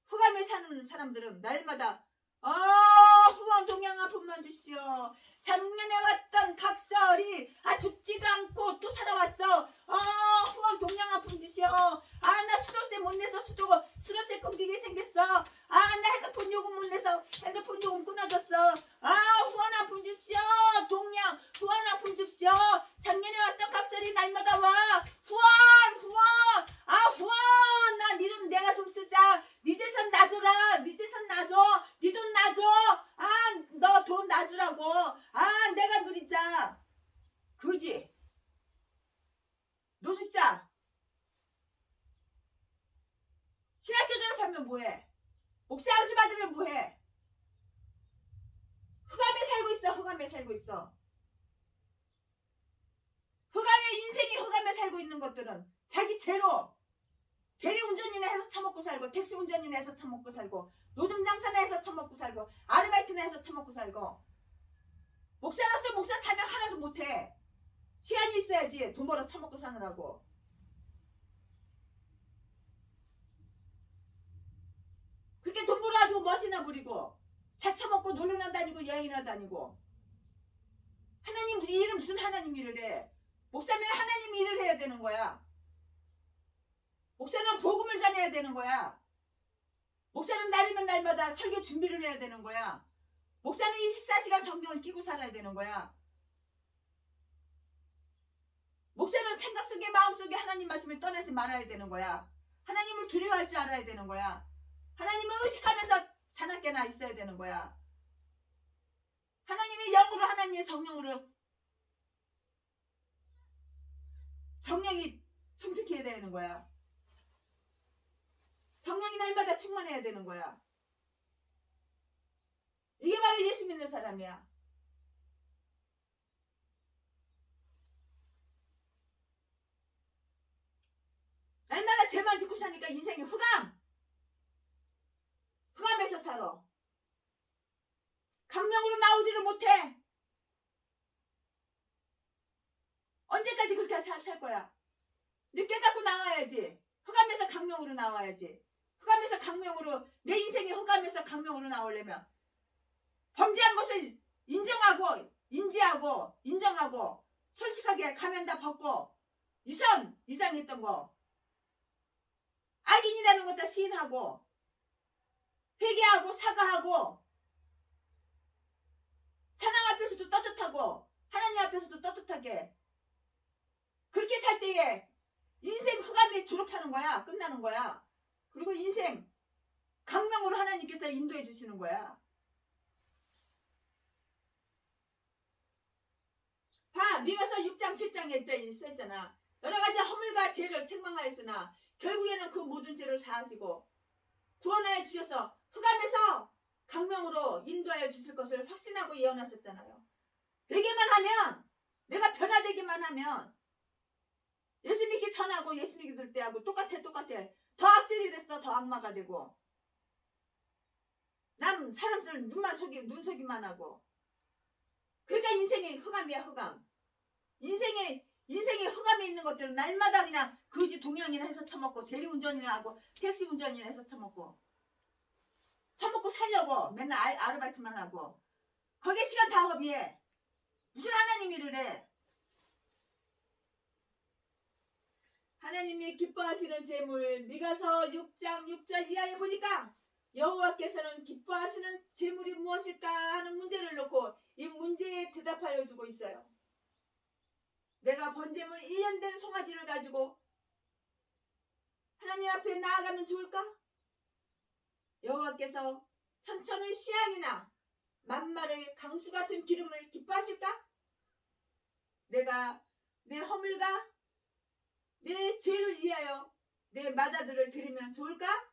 흑암에 사는 사람들은 날마다 후원 동양 한 푼만 주십시오. 작년에 왔던 각설이 죽지도 않고 또 살아왔어. 후원 동양 한 푼 주시오. 나 수도세 못 내서 수도세 끊기게 생겼어. 나 핸드폰 요금 못 내서 핸드폰 요금 끊어졌어. 후원 한 푼 주십시오. 동양 후원 한 푼 주십시오. 작년에 왔던 각설이 날마다 와. 후원 나 네 돈 내가 좀 쓰자. 네 재산 놔줘라. 네 재산 놔줘. 네 돈 놔줘. 너 돈 놔주라고. 내가 누리자. 그지? 노숙자. 신학교 졸업하면 뭐해? 목사 안수 받으면 뭐해? 흑암에 살고 있어. 흑암에 인생이 흑암에 살고 있는 것들은 자기 죄로 대리운전이나 해서 처먹고 살고, 택시 운전이나 해서 처먹고 살고, 노점 장사나 해서 처먹고 살고, 아르바이트나 해서 처먹고 살고. 목사로서 목사 사명 하나도 못해. 시간이 있어야지 돈 벌어 처먹고 사느라고. 그렇게 돈 벌어가지고 멋이나 부리고, 차 처먹고 놀러나 다니고 여행이나 다니고. 하나님 일은 무슨 하나님 일을 해? 목사면 하나님 일을 해야 되는 거야. 목사는 복음을 전해야 되는 거야. 목사는 날이면 날마다 설교 준비를 해야 되는 거야. 목사는 24시간 성경을 끼고 살아야 되는 거야. 목사는 생각 속에 마음 속에 하나님 말씀을 떠나지 말아야 되는 거야. 하나님을 두려워할 줄 알아야 되는 거야. 하나님을 의식하면서 자나깨나 있어야 되는 거야. 하나님의 영으로, 하나님의 성령으로, 성령이 충족해야 되는 거야. 성령이 날마다 충만해야 되는 거야. 이게 바로 예수 믿는 사람이야. 날마다 죄만 짓고 사니까 인생이 흑암에서 살아. 강명으로 나오지를 못해. 언제까지 그렇게 살 거야? 이제 깨닫고 나와야지. 흑암에서 강명으로 나와야지. 흑암에서 강명으로, 내 인생이 흑암에서 강명으로 나오려면 범죄한 것을 인정하고, 인지하고, 인정하고, 솔직하게 가면 다 벗고, 이상했던 거, 악인이라는 것 다 시인하고, 회개하고, 사과하고, 사랑 앞에서도 떳떳하고, 하나님 앞에서도 떳떳하게, 그렇게 살 때에 인생 흑암에 졸업하는 거야. 끝나는 거야. 그리고 인생 강명으로 하나님께서 인도해 주시는 거야. 봐, 미가서 6장 7장에 써있잖아. 여러 가지 허물과 죄를 책망하였으나 결국에는 그 모든 죄를 사하시고 구원하여 주셔서 흑암에서 강명으로 인도하여 주실 것을 확신하고 예언하셨잖아요. 되기만 하면, 내가 변화되기만 하면, 예수 믿기 전하고 예수 믿기 될 때하고 똑같아. 더 악질이 됐어. 더 악마가 되고, 사람들 눈속이만 하고. 그러니까 인생이 흑암이야. 흑암. 인생이 흑암에 있는 것들은 날마다 그냥 거지 동영이나 해서 처먹고, 대리운전이나 하고, 택시 운전이나 해서 처먹고 살려고 맨날 아르바이트만 하고, 거기에 시간 다 허비해. 무슨 하나님 일을 해? 하나님이 기뻐하시는 재물, 미가서 6장 6절 이하에 보니까 여호와께서는 기뻐하시는 재물이 무엇일까 하는 문제를 놓고 이 문제에 대답하여 주고 있어요. 내가 번제물 1년 된 송아지를 가지고 하나님 앞에 나아가면 좋을까? 여호와께서 천천의 시향이나 만말의 강수 같은 기름을 기뻐하실까? 내가 내 허물과 내 죄를 위하여 내 맏아들을 드리면 좋을까?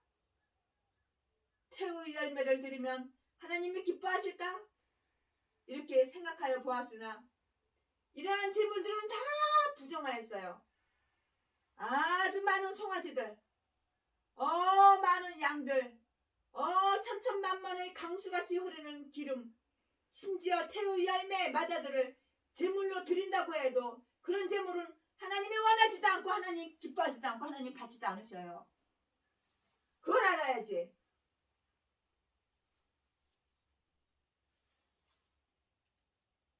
태의 열매를 드리면 하나님이 기뻐하실까? 이렇게 생각하여 보았으나 이러한 재물들은 다 부정하였어요. 아주 많은 송아지들, 많은 양들, 천천만만의 강수같이 흐르는 기름, 심지어 태의 열매 맏아들을 제물로 드린다고 해도 그런 제물은 하나님이 원하지도 않고 하나님 기뻐하지도 않고 하나님 받지도 않으셔요. 그걸 알아야지.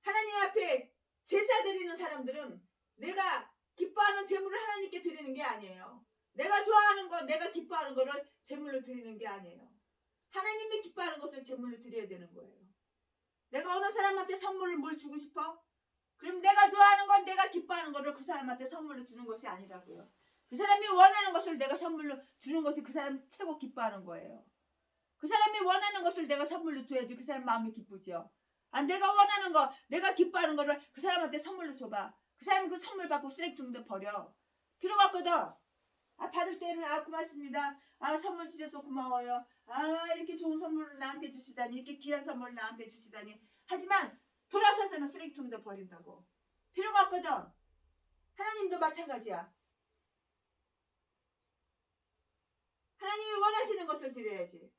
하나님 앞에 제사 드리는 사람들은 내가 기뻐하는 제물을 하나님께 드리는 게 아니에요. 내가 좋아하는 거, 내가 기뻐하는 거를 제물로 드리는 게 아니에요. 하나님이 기뻐하는 것을 제물로 드려야 되는 거예요. 내가 어느 사람한테 선물을 뭘 주고 싶어? 그럼 내가 좋아하는 건, 내가 기뻐하는 거를 그 사람한테 선물로 주는 것이 아니라고요. 그 사람이 원하는 것을 내가 선물로 주는 것이 그 사람이 최고 기뻐하는 거예요. 그 사람이 원하는 것을 내가 선물로 줘야지 그 사람 마음이 기쁘죠. 내가 원하는 거, 내가 기뻐하는 거를 그 사람한테 선물로 줘봐. 그 사람은 그 선물 받고 쓰레기통에 버려. 필요가 없거든. 받을 때는 고맙습니다. 선물 주셔서 고마워요. 이렇게 좋은 선물을 나한테 주시다니, 이렇게 귀한 선물을 나한테 주시다니. 하지만 돌아서서는 쓰레기통에 버린다고. 필요가 없거든. 하나님도 마찬가지야. 하나님이 원하시는 것을 드려야지.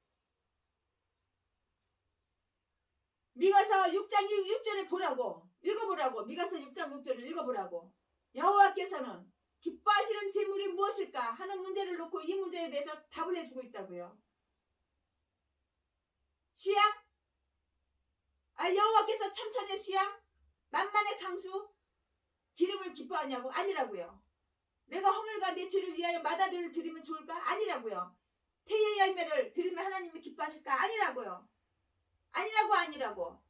미가서 6장 6절에 보라고, 읽어보라고. 미가서 6장 6절을 읽어보라고. 여호와께서는 기뻐하시는 제물이 무엇일까 하는 문제를 놓고 이 문제에 대해서 답을 해주고 있다고요. 수양? 여호와께서 천천의 수양? 만만의 강수? 기름을 기뻐하냐고? 아니라고요. 내가 허물과 내 죄를 위하여 마다들을 드리면 좋을까? 아니라고요. 태의 열매를 드리면 하나님이 기뻐하실까? 아니라고요. 아니라고.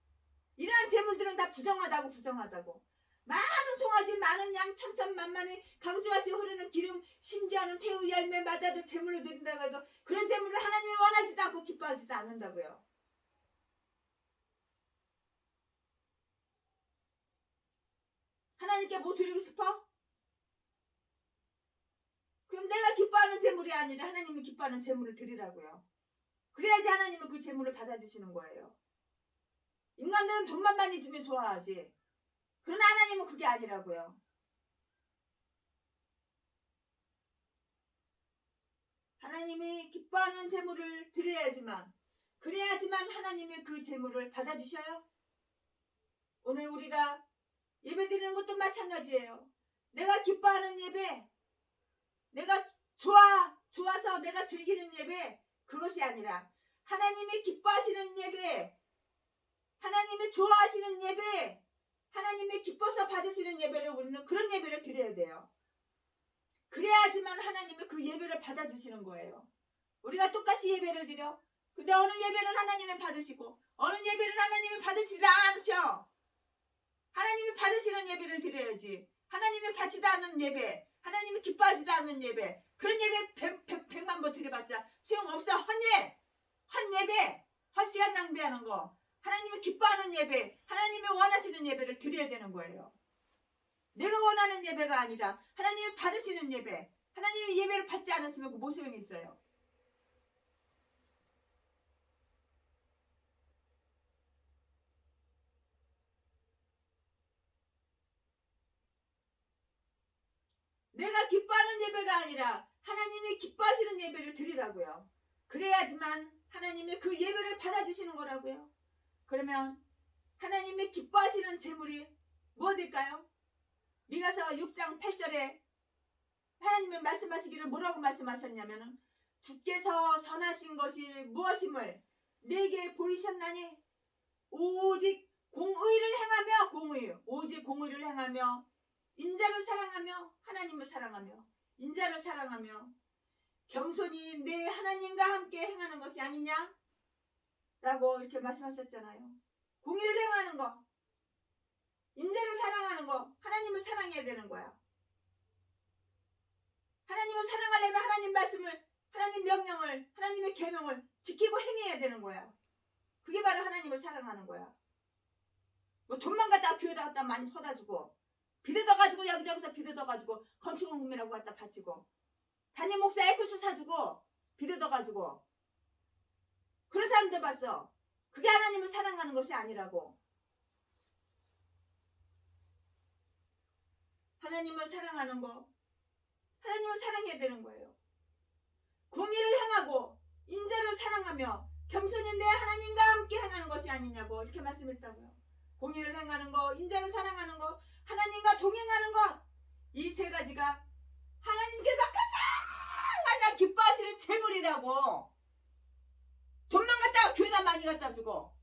이러한 제물들은 다 부정하다고. 많은 송아지, 많은 양, 천천만만의 강수같이 흐르는 기름, 심지어는 태의 열매 마다들 제물로 드린다고 해도 그런 제물을 하나님이 원하지도 않고 기뻐하지도 않는다고요. 하나님께 뭐 드리고 싶어? 그럼 내가 기뻐하는 제물이 아니라 하나님이 기뻐하는 제물을 드리라고요. 그래야지 하나님은 그 제물을 받아주시는 거예요. 인간들은 돈만 많이 주면 좋아하지. 그러나 하나님은 그게 아니라고요. 하나님이 기뻐하는 제물을 드려야지만, 그래야지만 하나님이 그 제물을 받아주셔요. 오늘 우리가 예배 드리는 것도 마찬가지예요. 내가 기뻐하는 예배, 내가 좋아서 내가 즐기는 예배, 그것이 아니라 하나님이 기뻐하시는 예배, 하나님이 좋아하시는 예배, 하나님이 기뻐서 받으시는 예배를 우리는 그런 예배를 드려야 돼요. 그래야지만 하나님이 그 예배를 받아주시는 거예요. 우리가 똑같이 예배를 드려. 근데 어느 예배는 하나님이 받으시고 어느 예배는 하나님이 받으시지 않으셔. 하나님이 받으시는 예배를 드려야지. 하나님이 받지도 않는 예배, 하나님이 기뻐하지도 않는 예배, 그런 예배 100만 번 드려봤자 소용없어. 헛예배, 헛시간 낭비하는 거. 하나님이 기뻐하는 예배, 하나님이 원하시는 예배를 드려야 되는 거예요. 내가 원하는 예배가 아니라 하나님이 받으시는 예배, 하나님이 예배를 받지 않으시면 그 뭐 소용이 있어요. 내가 기뻐하는 예배가 아니라 하나님이 기뻐하시는 예배를 드리라고요. 그래야지만 하나님이 그 예배를 받아주시는 거라고요. 그러면 하나님이 기뻐하시는 제물이 무엇일까요? 미가서 6장 8절에 하나님이 말씀하시기를 뭐라고 말씀하셨냐면, 주께서 선하신 것이 무엇임을 내게 보이셨나니 오직 공의를 행하며, 오직 공의를 행하며 인자를 사랑하며, 하나님을 사랑하며 인자를 사랑하며 겸손히 내 하나님과 함께 행하는 것이 아니냐 라고 이렇게 말씀하셨잖아요. 공의를 행하는 거, 인자를 사랑하는 거, 하나님을 사랑해야 되는 거야. 하나님을 사랑하려면 하나님 말씀을, 하나님 명령을, 하나님의 계명을 지키고 행해야 되는 거야. 그게 바로 하나님을 사랑하는 거야. 뭐 돈만 갖다가 교회다 갖다 많이 퍼다 주고, 비대둬가지고 여기저기서 비대둬가지고 건축원금이라고 갖다 바치고, 담임 목사 에쿠스 사주고 비대둬가지고 그런 사람들 봤어. 그게 하나님을 사랑하는 것이 아니라고. 하나님을 사랑하는 거, 하나님을 사랑해야 되는 거예요. 공의를 행하고 인자를 사랑하며 겸손히 내 하나님과 함께 행하는 것이 아니냐고 이렇게 말씀했다고요. 공의를 행하는 거, 인자를 사랑하는 거, 하나님과 동행하는 것, 이 세 가지가 하나님께서 가장 기뻐하시는 제물이라고. 돈만 갖다가 교회나 많이 갖다 주고,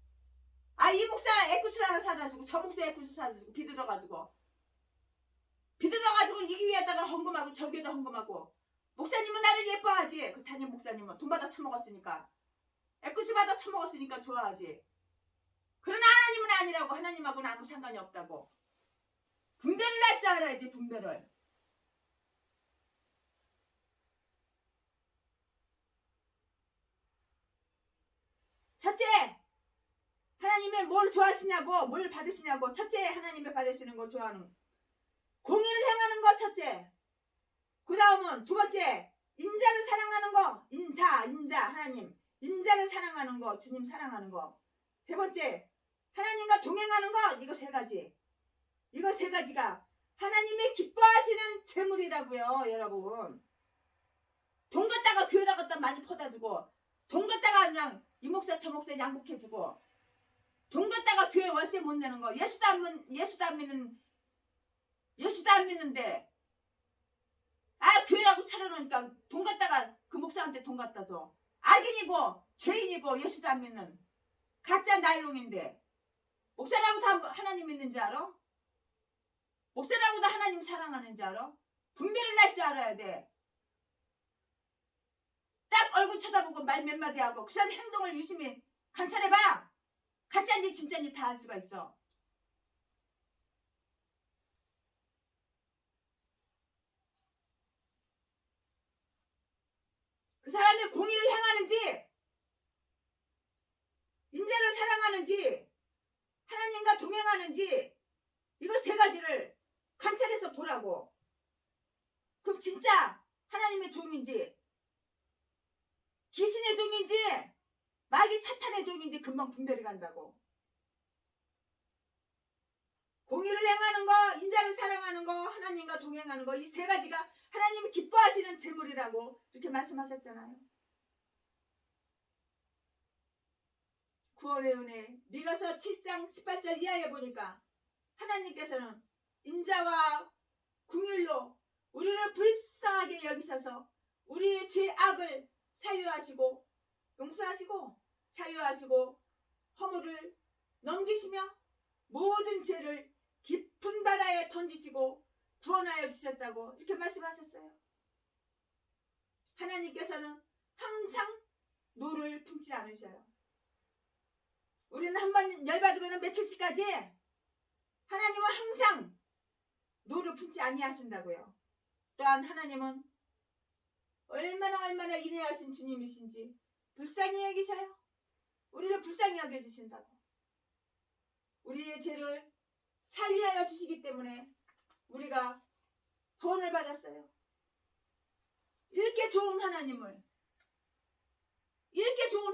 이 목사 에쿠스를 하나 사다 주고 저 목사 에쿠스 사다 주고 비뜯어가지고 이 위에다가 헌금하고 저기에다 헌금하고. 목사님은 나를 예뻐하지. 그 담임 목사님은 돈 받아 처먹었으니까, 에쿠스 받아 처먹었으니까 좋아하지. 그러나 하나님은 아니라고. 하나님하고는 아무 상관이 없다고. 분별을 할 줄 알아야지. 분별을. 첫째, 하나님의 뭘 좋아하시냐고, 뭘 받으시냐고. 첫째, 하나님의 받으시는 거 좋아하는 공의를 행하는 거 첫째. 그 다음은 두 번째, 인자를 사랑하는 거. 인자 하나님, 인자를 사랑하는 거, 주님 사랑하는 거. 세 번째, 하나님과 동행하는 거. 이거 세 가지. 이거 세 가지가 하나님이 기뻐하시는 제물이라고요. 여러분, 돈 갖다가 교회다 갖다 많이 퍼다 주고, 돈 갖다가 그냥 이 목사 저 목사 양복해 주고, 돈 갖다가 교회 월세 못 내는 거, 예수도 안 믿는데, 교회라고 차려놓으니까 돈 갖다가 그 목사한테 돈 갖다 줘. 악인이고 죄인이고 예수도 안 믿는 가짜 나이롱인데, 목사라고 다 하나님 믿는지 알아? 목사라고 다 하나님 사랑하는지 알아? 분별을 날 줄 알아야 돼. 딱 얼굴 쳐다보고 말 몇 마디 하고 그 사람 행동을 유심히 관찰해봐. 가짜인지 진짜인지 다 알 수가 있어. 그 사람이 공의를 행하는지, 인자를 사랑하는지, 하나님과 동행하는지, 이거 세 가지를 관찰해서 보라고. 그럼 진짜 하나님의 종인지, 귀신의 종인지, 마귀 사탄의 종인지 금방 분별이 간다고. 공의를 행하는 거, 인자를 사랑하는 거, 하나님과 동행하는 거, 이 세 가지가 하나님이 기뻐하시는 재물이라고 이렇게 말씀하셨잖아요. 구원의 은혜, 미가서 7장 18절 이하에 보니까 하나님께서는 인자와 긍휼로 우리를 불쌍하게 여기셔서 우리의 죄악을 사유하시고 용서하시고 사유하시고 허물을 넘기시며 모든 죄를 깊은 바다에 던지시고 구원하여 주셨다고 이렇게 말씀하셨어요. 하나님께서는 항상 노를 품지 않으셔요. 우리는 한번 열받으면 며칠씩까지, 하나님은 항상 노를 품지 아니하신다고요. 또한 하나님은 얼마나 인내하신 주님이신지 불쌍히 여기셔요. 우리를 불쌍히 여겨주신다고. 우리의 죄를 사유하여 주시기 때문에 우리가 구원을 받았어요. 이렇게 좋은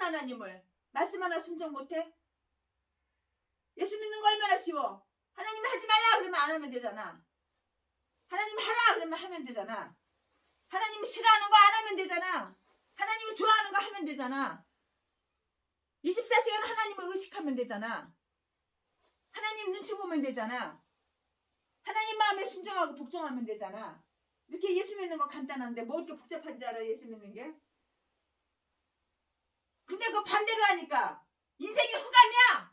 하나님을 말씀 하나 순종 못해? 예수 믿는 거 얼마나 쉬워. 하나님 하지 말라 그러면 안 하면 되잖아. 하나님 하라 그러면 하면 되잖아. 하나님 싫어하는 거 안 하면 되잖아. 하나님 좋아하는 거 하면 되잖아. 24시간 하나님을 의식하면 되잖아. 하나님 눈치 보면 되잖아. 하나님 마음에 순종하고 복종하면 되잖아. 이렇게 예수 믿는 거 간단한데 뭐 이렇게 복잡한지 알아, 예수 믿는 게? 근데 그 반대로 하니까 인생이 흑암이야.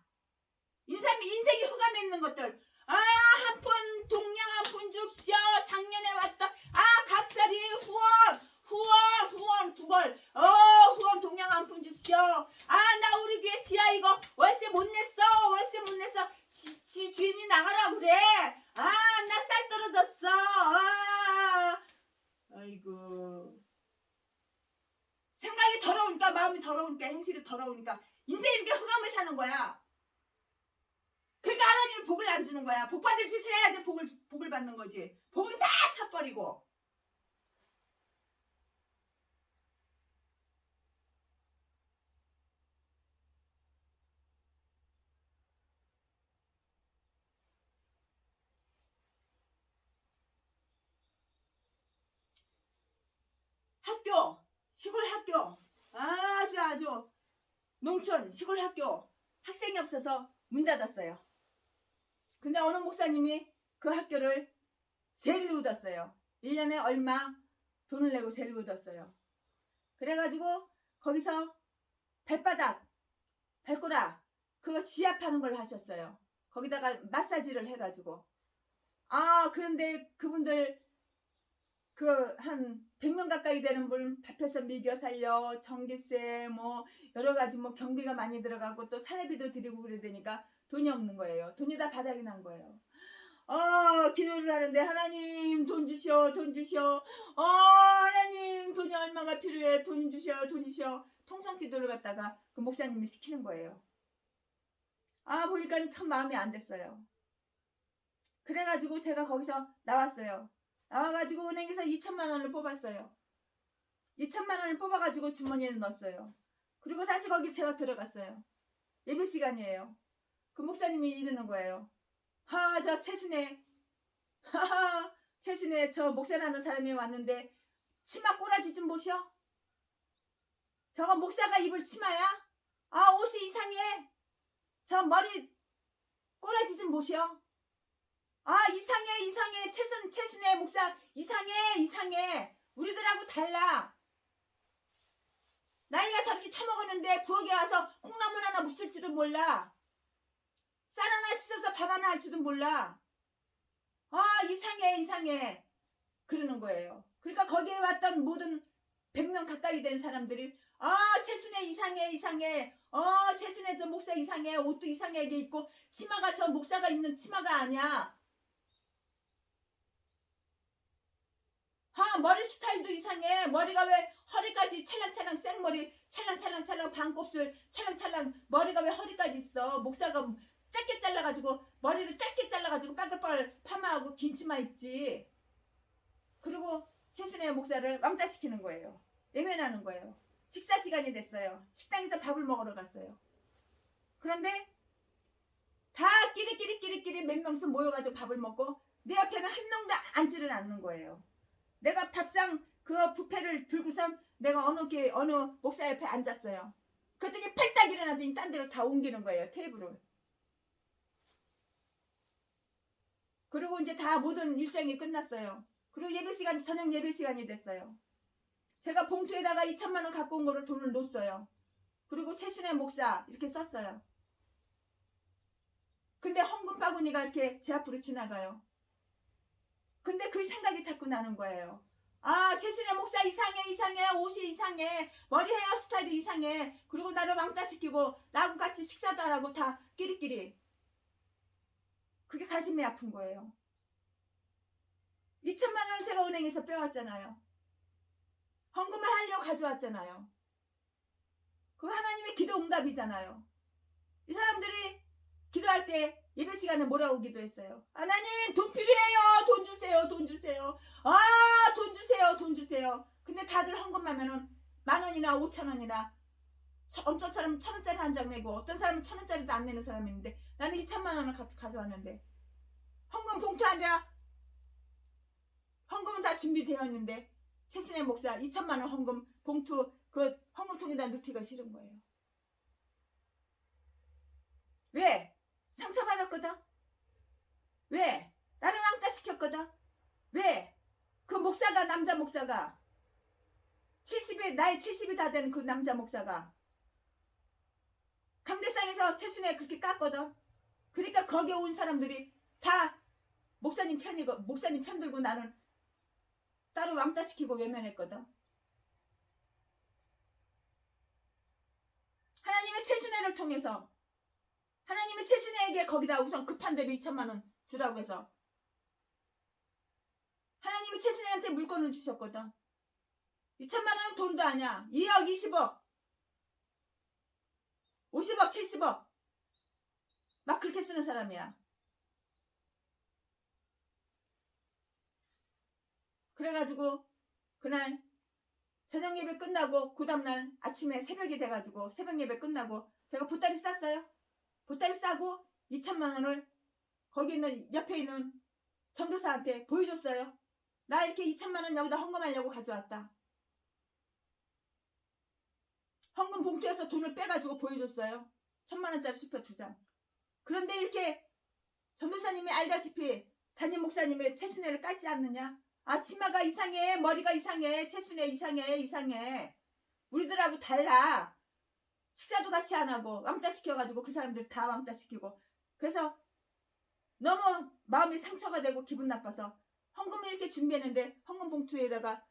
인생이 흑암에 있는 것들. 한 푼 동양 한 푼 줍시오. 작년에 왔다. 갑사리 후원 두벌. 후원 동양 한 푼 줍시오. 나 우리 교회 지하 이거 월세 못 냈어. 주인이 나가라 그래. 나 쌀 떨어졌어. 아이고. 생각이 더러우니까, 마음이 더러우니까, 행실이 더러우니까 인생이 이렇게 흑암을 사는 거야. 그러니까 하나님이 복을 안 주는 거야. 복 받을 짓을 해야지 복을 받는 거지. 복은 다 쳐버리고. 학교, 시골 학교, 아주 농촌 시골 학교 학생이 없어서 문 닫았어요. 근데 어느 목사님이 그 학교를 세를 얻었어요. 1년에 얼마 돈을 내고 세를 얻었어요. 그래가지고 거기서 발꼬락 그거 지압하는 걸 하셨어요. 거기다가 마사지를 해가지고. 그런데 그분들 한 100명 가까이 되는 분 밥해서 먹여 살려, 전기세 뭐 여러가지 뭐 경비가 많이 들어가고 또 사례비도 드리고 그래야 되니까 돈이 없는 거예요. 돈이 다 바닥이 난 거예요. 기도를 하는데 하나님 돈 주시오. 하나님 돈이 얼마가 필요해. 돈 주시오. 통성 기도를 갖다가 그 목사님이 시키는 거예요. 보니까 참 마음이 안 됐어요. 그래가지고 제가 거기서 나왔어요. 나와가지고 은행에서 2천만 원을 뽑았어요. 2천만 원을 뽑아가지고 주머니에 넣었어요. 그리고 다시 거기 제가 들어갔어요. 예배 시간이에요. 그 목사님이 이러는 거예요. 저 최순애 저 목사라는 사람이 왔는데 치마 꼬라지 좀 보셔. 저거 목사가 입을 치마야? 아, 옷이 이상해. 저 머리 꼬라지 좀 보시오. 아, 이상해. 최순애 목사 이상해. 우리들하고 달라. 나이가 저렇게 처먹었는데 부엌에 와서 콩나물 하나 무칠지도 몰라. 쌀 하나 씻어서 밥 하나 할지도 몰라. 아, 이상해. 그러는 거예요. 그러니까 거기에 왔던 모든 100명 가까이 된 사람들이 아, 최순애 이상해. 최순애 저 목사 이상해. 옷도 이상하게 입고 치마가 저 목사가 입는 치마가 아니야. 아, 머리 스타일도 이상해. 머리가 왜 허리까지 찰랑찰랑 생머리 찰랑찰랑 반곱슬 찰랑찰랑 머리가 왜 허리까지 있어. 목사가 짧게 잘라가지고 머리를 짧게 잘라가지고 빠글빠글 파마하고 긴 치마 입지. 그리고 최순애 목사를 왕따시키는 거예요. 외면하는 거예요. 식사 시간이 됐어요. 식당에서 밥을 먹으러 갔어요. 그런데 다 끼리끼리 몇 명씩 모여가지고 밥을 먹고 내 앞에는 한 명도 앉지를 않는 거예요. 내가 밥상 그 뷔페를 들고선 내가 어느 목사 옆에 앉았어요. 그랬더니 펠딱 일어나더니 딴 데로 다 옮기는 거예요. 테이블을. 그리고 이제 다 모든 일정이 끝났어요. 그리고 저녁 예배 시간이 됐어요. 제가 봉투에다가 2천만 원 갖고 온 거를 돈을 놓았어요. 그리고 최순애 목사 이렇게 썼어요. 근데 헌금 바구니가 이렇게 제 앞으로 지나가요. 근데 그 생각이 자꾸 나는 거예요. 아, 최순애 목사 이상해. 옷이 이상해. 머리 헤어스타일이 이상해. 그리고 나를 왕따시키고 나하고 같이 식사도 안 하고 다 끼리끼리. 그게 가슴이 아픈 거예요. 2천만 원을 제가 은행에서 빼왔잖아요. 헌금을 하려고 가져왔잖아요. 그거 하나님의 기도 응답이잖아요. 이 사람들이 기도할 때 예배 시간에 뭐라고 기도했어요? 하나님 돈 필요해요. 돈 주세요. 아, 돈 주세요. 근데 다들 헌금하면은 10,000원이나 5,000원이나 어떤 사람은 1,000원짜리 한 장 내고 어떤 사람은 1,000원짜리도 안 내는 사람이 있는데 나는 2천만 원을 가져왔는데 헌금 봉투 아니라 헌금은 다 준비되어 있는데 최순애 목사 2천만 원 헌금 봉투 그 헌금통에다 넣기가 싫은 거예요. 왜? 상처받았거든? 왜? 나를 왕따시켰거든? 왜? 그 목사가 남자 목사가 70이 나이 70이 다 된 그 남자 목사가 강대상에서 최순애 그렇게 깠거든? 그러니까 거기에 온 사람들이 다 목사님 편 들고 나는 따로 왕따시키고 외면했거든. 하나님의 최순애를 통해서 하나님의 최순애에게 거기다 우선 급한 대로 2천만 원 주라고 해서 하나님이 최순애한테 물건을 주셨거든. 2천만 원은 돈도 아니야. 2억 20억 50억 70억 막 그렇게 쓰는 사람이야. 그래가지고 그날 저녁 예배 끝나고 그 다음날 아침에 새벽이 돼가지고 새벽 예배 끝나고 제가 보따리 쌌어요. 보따리 싸고 2천만 원을 거기 있는 옆에 있는 전도사한테 보여줬어요. 나 이렇게 2천만 원 여기다 헌금하려고 가져왔다. 헌금 봉투에서 돈을 빼가지고 보여줬어요. 1,000만 원짜리 수표 2장. 그런데 이렇게 전도사님이 알다시피 담임 목사님의 최순애를 깎지 않느냐? 아, 치마가 이상해. 머리가 이상해. 최순애 이상해. 우리들하고 달라. 식사도 같이 안 하고 왕따시켜가지고 그 사람들 다 왕따시키고 그래서 너무 마음이 상처가 되고 기분 나빠서 헌금을 이렇게 준비했는데 헌금 봉투에다가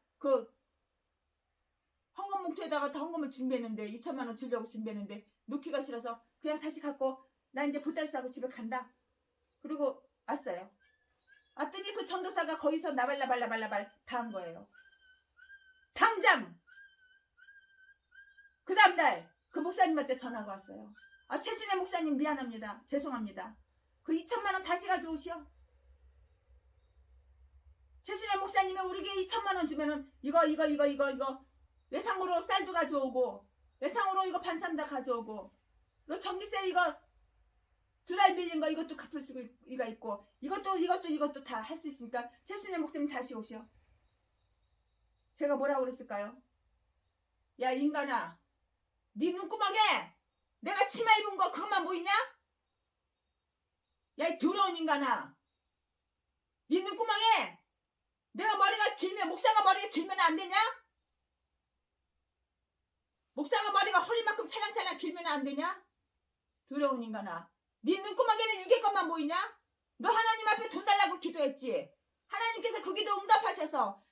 헌금을 준비했는데 2천만 원 주려고 준비했는데 놓기가 싫어서 그냥 다시 갖고 나 이제 보따리 싸고 집에 간다. 그리고 왔어요. 왔더니 그 전도사가 거기서 나발나발 다 한 거예요. 당장 그 다음날 그 목사님한테 전화가 왔어요. 아, 최순애 목사님 미안합니다. 죄송합니다. 그 2천만 원 다시 가져오시오. 최순애 목사님이 우리에게 2천만 원 주면은 이거 외상으로 쌀도 가져오고 외상으로 이거 반찬 다 가져오고 이거 전기세 이거 2달 빌린 거 이것도 갚을 수가 있고 이것도 다 할 수 있으니까 최순애 목사님 다시 오시오. 제가 뭐라고 그랬을까요? 야, 인간아, 네 눈구멍에 내가 치마 입은 거 그것만 보이냐? 야, 이 더러운 인간아. 네 눈구멍에 내가 머리가 길면, 목사가 머리가 길면 안 되냐? 목사가 머리가 허리만큼 찰랑찰랑 길면 안 되냐? 더러운 인간아. 네 눈구멍에는 육의 것만 보이냐? 너 하나님 앞에 돈 달라고 기도했지. 하나님께서 그 기도 응답하셔서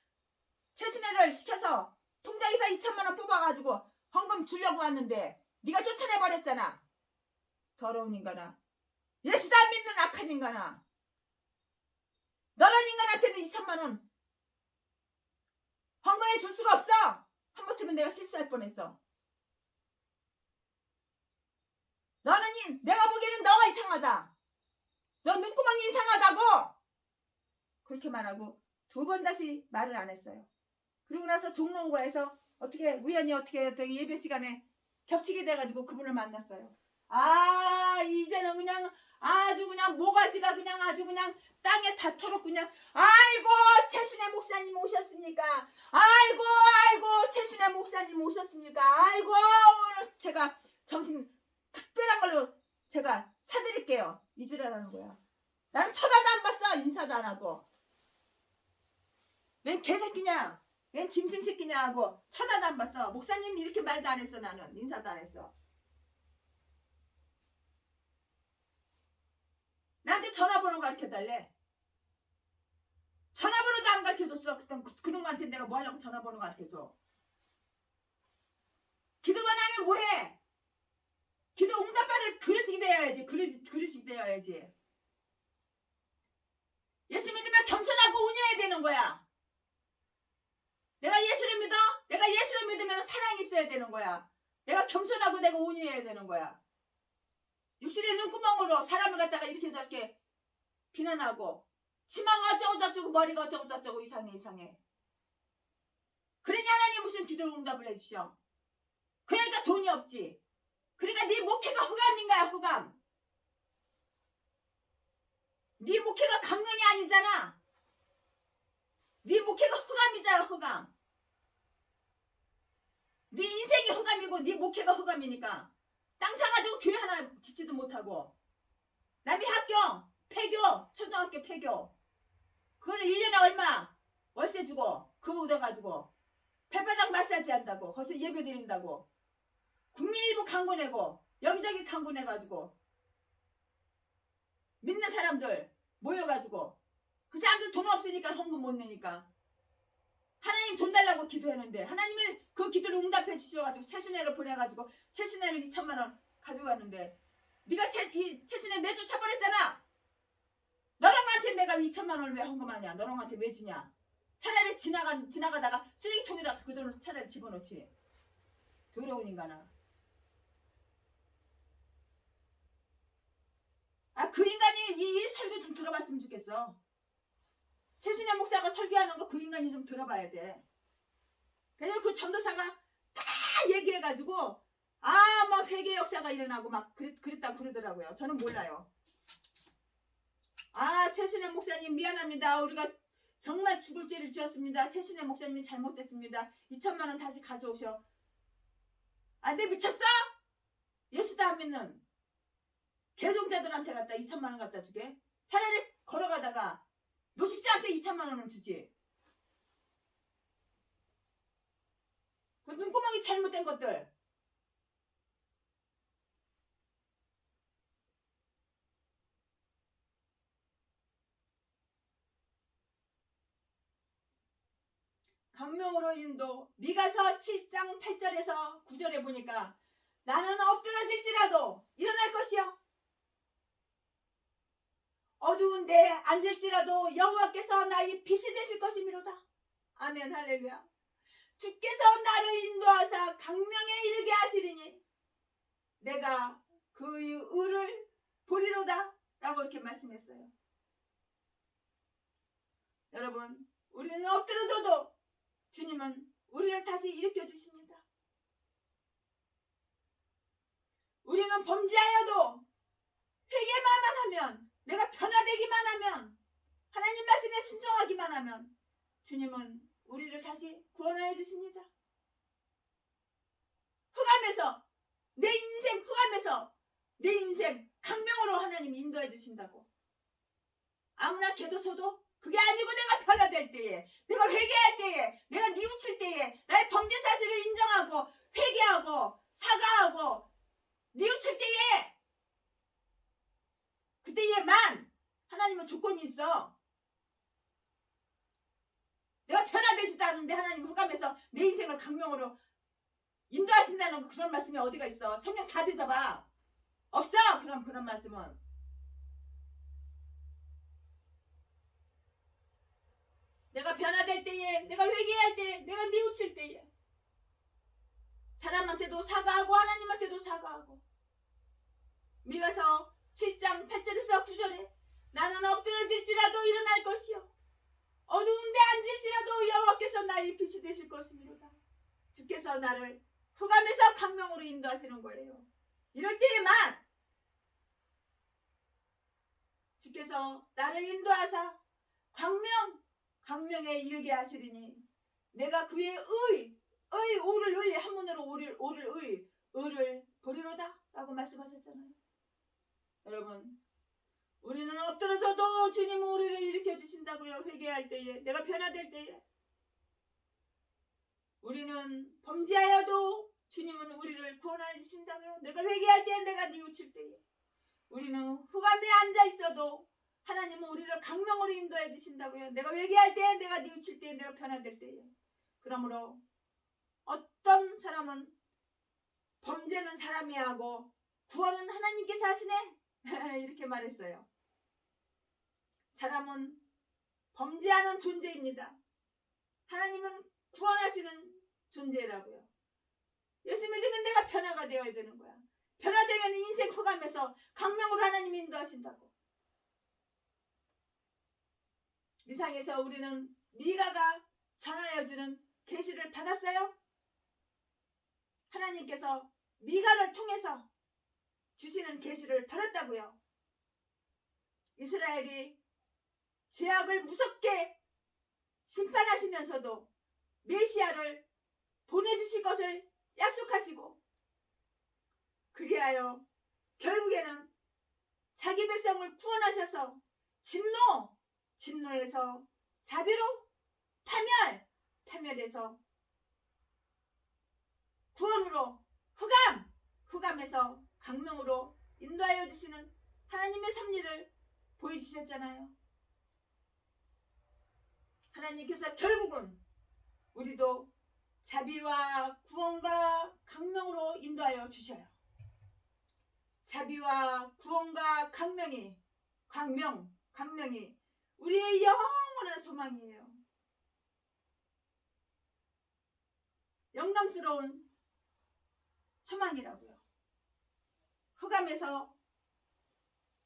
최순애를 시켜서 통장에서 2천만 원 뽑아가지고 헌금 주려고 왔는데 네가 쫓아내버렸잖아. 더러운 인간아. 예수도 안 믿는 악한 인간아. 너런 인간한테는 2천만 원 헌금해 줄 수가 없어. 한번쯤은 내가 실수할 뻔했어. 너는 내가 보기에는 너가 이상하다. 너 눈구멍이 이상하다고. 그렇게 말하고 두 번 다시 말을 안 했어요. 그러고 나서 종로구에서 어떻게 우연히 어떻게 예배 시간에 겹치게 돼가지고 그분을 만났어요. 아, 이제는 그냥 아주 그냥 모가지가 그냥 아주 그냥 땅에 닿도록 그냥 아이고 최순애 목사님 오셨습니까? 아이고 최순애 목사님 오셨습니까? 아이고 오늘 제가 점심 특별한 걸로 제가 사드릴게요. 이지랄하는 거야. 나는 쳐다도 안 봤어. 인사도 안 하고. 웬 개새끼냐? 웬 짐승 새끼냐 하고 쳐다도 안 봤어. 목사님 이렇게 말도 안 했어. 나는 인사도 안 했어. 나한테 전화번호 가르쳐달래. 전화번호도 안 가르쳐줬어. 그런 거한테 내가 뭐 하려고 전화번호 가르쳐줘. 기도만 하면 뭐해? 기도 응답받을 그릇이 되어야지. 그릇이 되어야지. 예수 믿으면 겸손하고 온유해야 되는 거야. 내가 예수를 믿어? 내가 예수를 믿으면 사랑이 있어야 되는 거야. 내가 겸손하고 내가 온유해야 되는 거야. 육신의 눈구멍으로 사람을 갖다가 이렇게 저렇게 비난하고 치마가 어쩌고저쩌고 머리가 어쩌고저쩌고 이상해. 그러니 하나님 무슨 기도 응답을 해주셔. 그러니까 돈이 없지. 그러니까 네 목회가 흑암인가요? 흑암. 네 목회가 강령이 아니잖아. 네 목회가 흑암이잖아. 흑암. 네 인생이 흑암이고 네 목회가 흑암이니까 땅 사가지고 교회 하나 짓지도 못하고 남이 학교 폐교 초등학교 폐교 그거를 1년에 얼마 월세 주고 그거 얻어가지고 발바닥 마사지 한다고 거기서 예배 드린다고 국민일보 광고 내고 여기저기 광고 내가지고 믿는 사람들 모여가지고 그 사람들 돈 없으니까 헌금 못 내니까 하나님 돈 달라고 기도했는데 하나님은 그 기도를 응답해 주셔가지고 최순애를 보내가지고 최순애를 2천만 원 가져갔는데 네가 최순애 내쫓아버렸잖아. 너랑한테 내가 2천만 원을 왜 헌금하냐. 너랑한테 왜 주냐. 차라리 지나가다가 쓰레기통에다가 그 돈을 차라리 집어넣지. 더러운 인간아. 그 인간이 이 설교 좀 들어봤으면 좋겠어. 최순애 목사가 설교하는 거 그 인간이 좀 들어봐야 돼. 그래서 그 전도사가 다 얘기해가지고 막 회개 역사가 일어나고 막 그랬다 그러더라고요. 저는 몰라요. 최순애 목사님 미안합니다. 우리가 정말 죽을 죄를 지었습니다. 최순애 목사님이 잘못됐습니다. 2천만 원 다시 가져오셔. 내 미쳤어? 예수도 안 믿는 개종자들한테 갖다 2천만 원 갖다 주게? 차라리 걸어가다가 노숙자한테 2천만 원을 주지. 그 눈구멍이 잘못된 것들. 강명으로 인도 미가서 7장 8절에서 9절에 보니까 나는 엎드러질지라도 일어날 것이요 어두운데 앉을지라도 여호와께서 나의 빛이 되실 것이미로다. 아멘 할렐루야. 주께서 나를 인도하사 강명에 이르게 하시리니 내가 그의 의를 보리로다 라고 이렇게 말씀했어요. 여러분 우리는 엎드러져도 주님은 우리를 다시 일으켜 주십니다. 우리는 범죄하여도 회개만 하면 내가 변화되기만 하면 하나님 말씀에 순종하기만 하면 주님은 우리를 다시 구원하여 주십니다. 흑암에서 내 인생 흑암에서 내 인생 강명으로 하나님 인도해 주신다고. 아무나 개도서도 그게 아니고 내가 변화될 때에, 내가 회개할 때에, 내가 뉘우칠 때에, 나의 범죄 사실을 인정하고 회개하고 사과하고 뉘우칠 때에, 그때에만 하나님은 조건이 있어. 내가 변화되지도 않는데 하나님 흑암에서 내 인생을 강명으로 인도하신다는 그런 말씀이 어디가 있어? 성경 다 뒤져봐. 없어. 그런 말씀은. 내가 변화될 때에, 내가 회개할 때에, 내가 뉘우칠 때에, 사람한테도 사과하고 하나님한테도 사과하고. 미가서 7장 8절에서 9절에 나는 엎드러질지라도 일어날 것이요 어두운데 앉을지라도 여호와께서 나의 빛이 되실 것이미로다. 주께서 나를 흑암에서 강명으로 인도하시는 거예요. 이럴 때에만 주께서 나를 인도하사 강명에 이르게 하시리니 내가 그의 오를 의리 한문으로 오를 의를 보리로다 라고 말씀하셨잖아요. 여러분, 우리는 엎드려서도 주님은 우리를 일으켜 주신다고요. 회개할 때에, 내가 변화될 때에. 우리는 범죄하여도 주님은 우리를 구원하여 주신다고요. 내가 회개할 때에, 내가 뉘우칠 때에. 우리는 흑암에 앉아 있어도 하나님은 우리를 강명으로 인도해 주신다고요. 내가 회개할 때에, 내가 뉘우칠 때에, 내가 변화될 때에. 그러므로 어떤 사람은 범죄는 사람이 하고 구원은 하나님께서 하시네 이렇게 말했어요. 사람은 범죄하는 존재입니다. 하나님은 구원하시는 존재라고요. 예수 믿으면 내가 변화가 되어야 되는 거야. 변화되면 인생 흑암에서 강명으로 하나님이 인도하신다고. 미상에서 우리는 미가가 전하여주는 계시를 받았어요? 하나님께서 미가를 통해서 주시는 계시를 받았다고요. 이스라엘이 죄악을 무섭게 심판하시면서도 메시아를 보내주실 것을 약속하시고, 그리하여 결국에는 자기 백성을 구원하셔서 진노에서 자비로 파멸에서 구원으로 흑암에서 강명으로 인도하여 주시는 하나님의 섭리를 보여주셨잖아요. 하나님께서 결국은 우리도 자비와 구원과 강명으로 인도하여 주셔요. 자비와 구원과 강명이 우리의 영원한 소망이에요. 영광스러운 소망이라고요. 흑암에서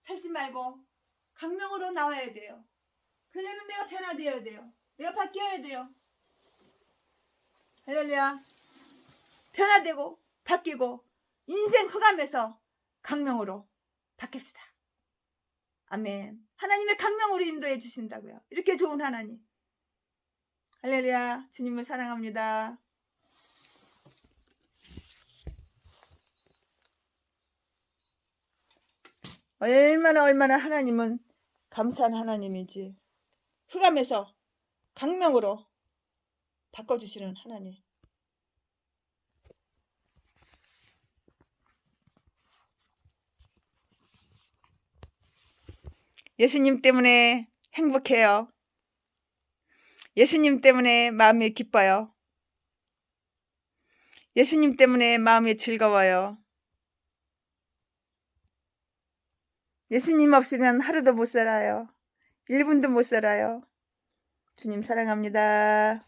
살지 말고 강명으로 나와야 돼요. 그러려면 내가 변화되어야 돼요. 내가 바뀌어야 돼요. 할렐루야. 변화되고 바뀌고 인생 흑암에서 강명으로 바뀝시다. 아멘. 하나님의 강명으로 인도해 주신다고요. 이렇게 좋은 하나님. 할렐루야. 주님을 사랑합니다. 얼마나 하나님은 감사한 하나님이지. 흑암에서 강명으로 바꿔주시는 하나님. 예수님 때문에 행복해요. 예수님 때문에 마음이 기뻐요. 예수님 때문에 마음이 즐거워요. 예수님 없으면 하루도 못 살아요. 1분도 못 살아요. 주님 사랑합니다.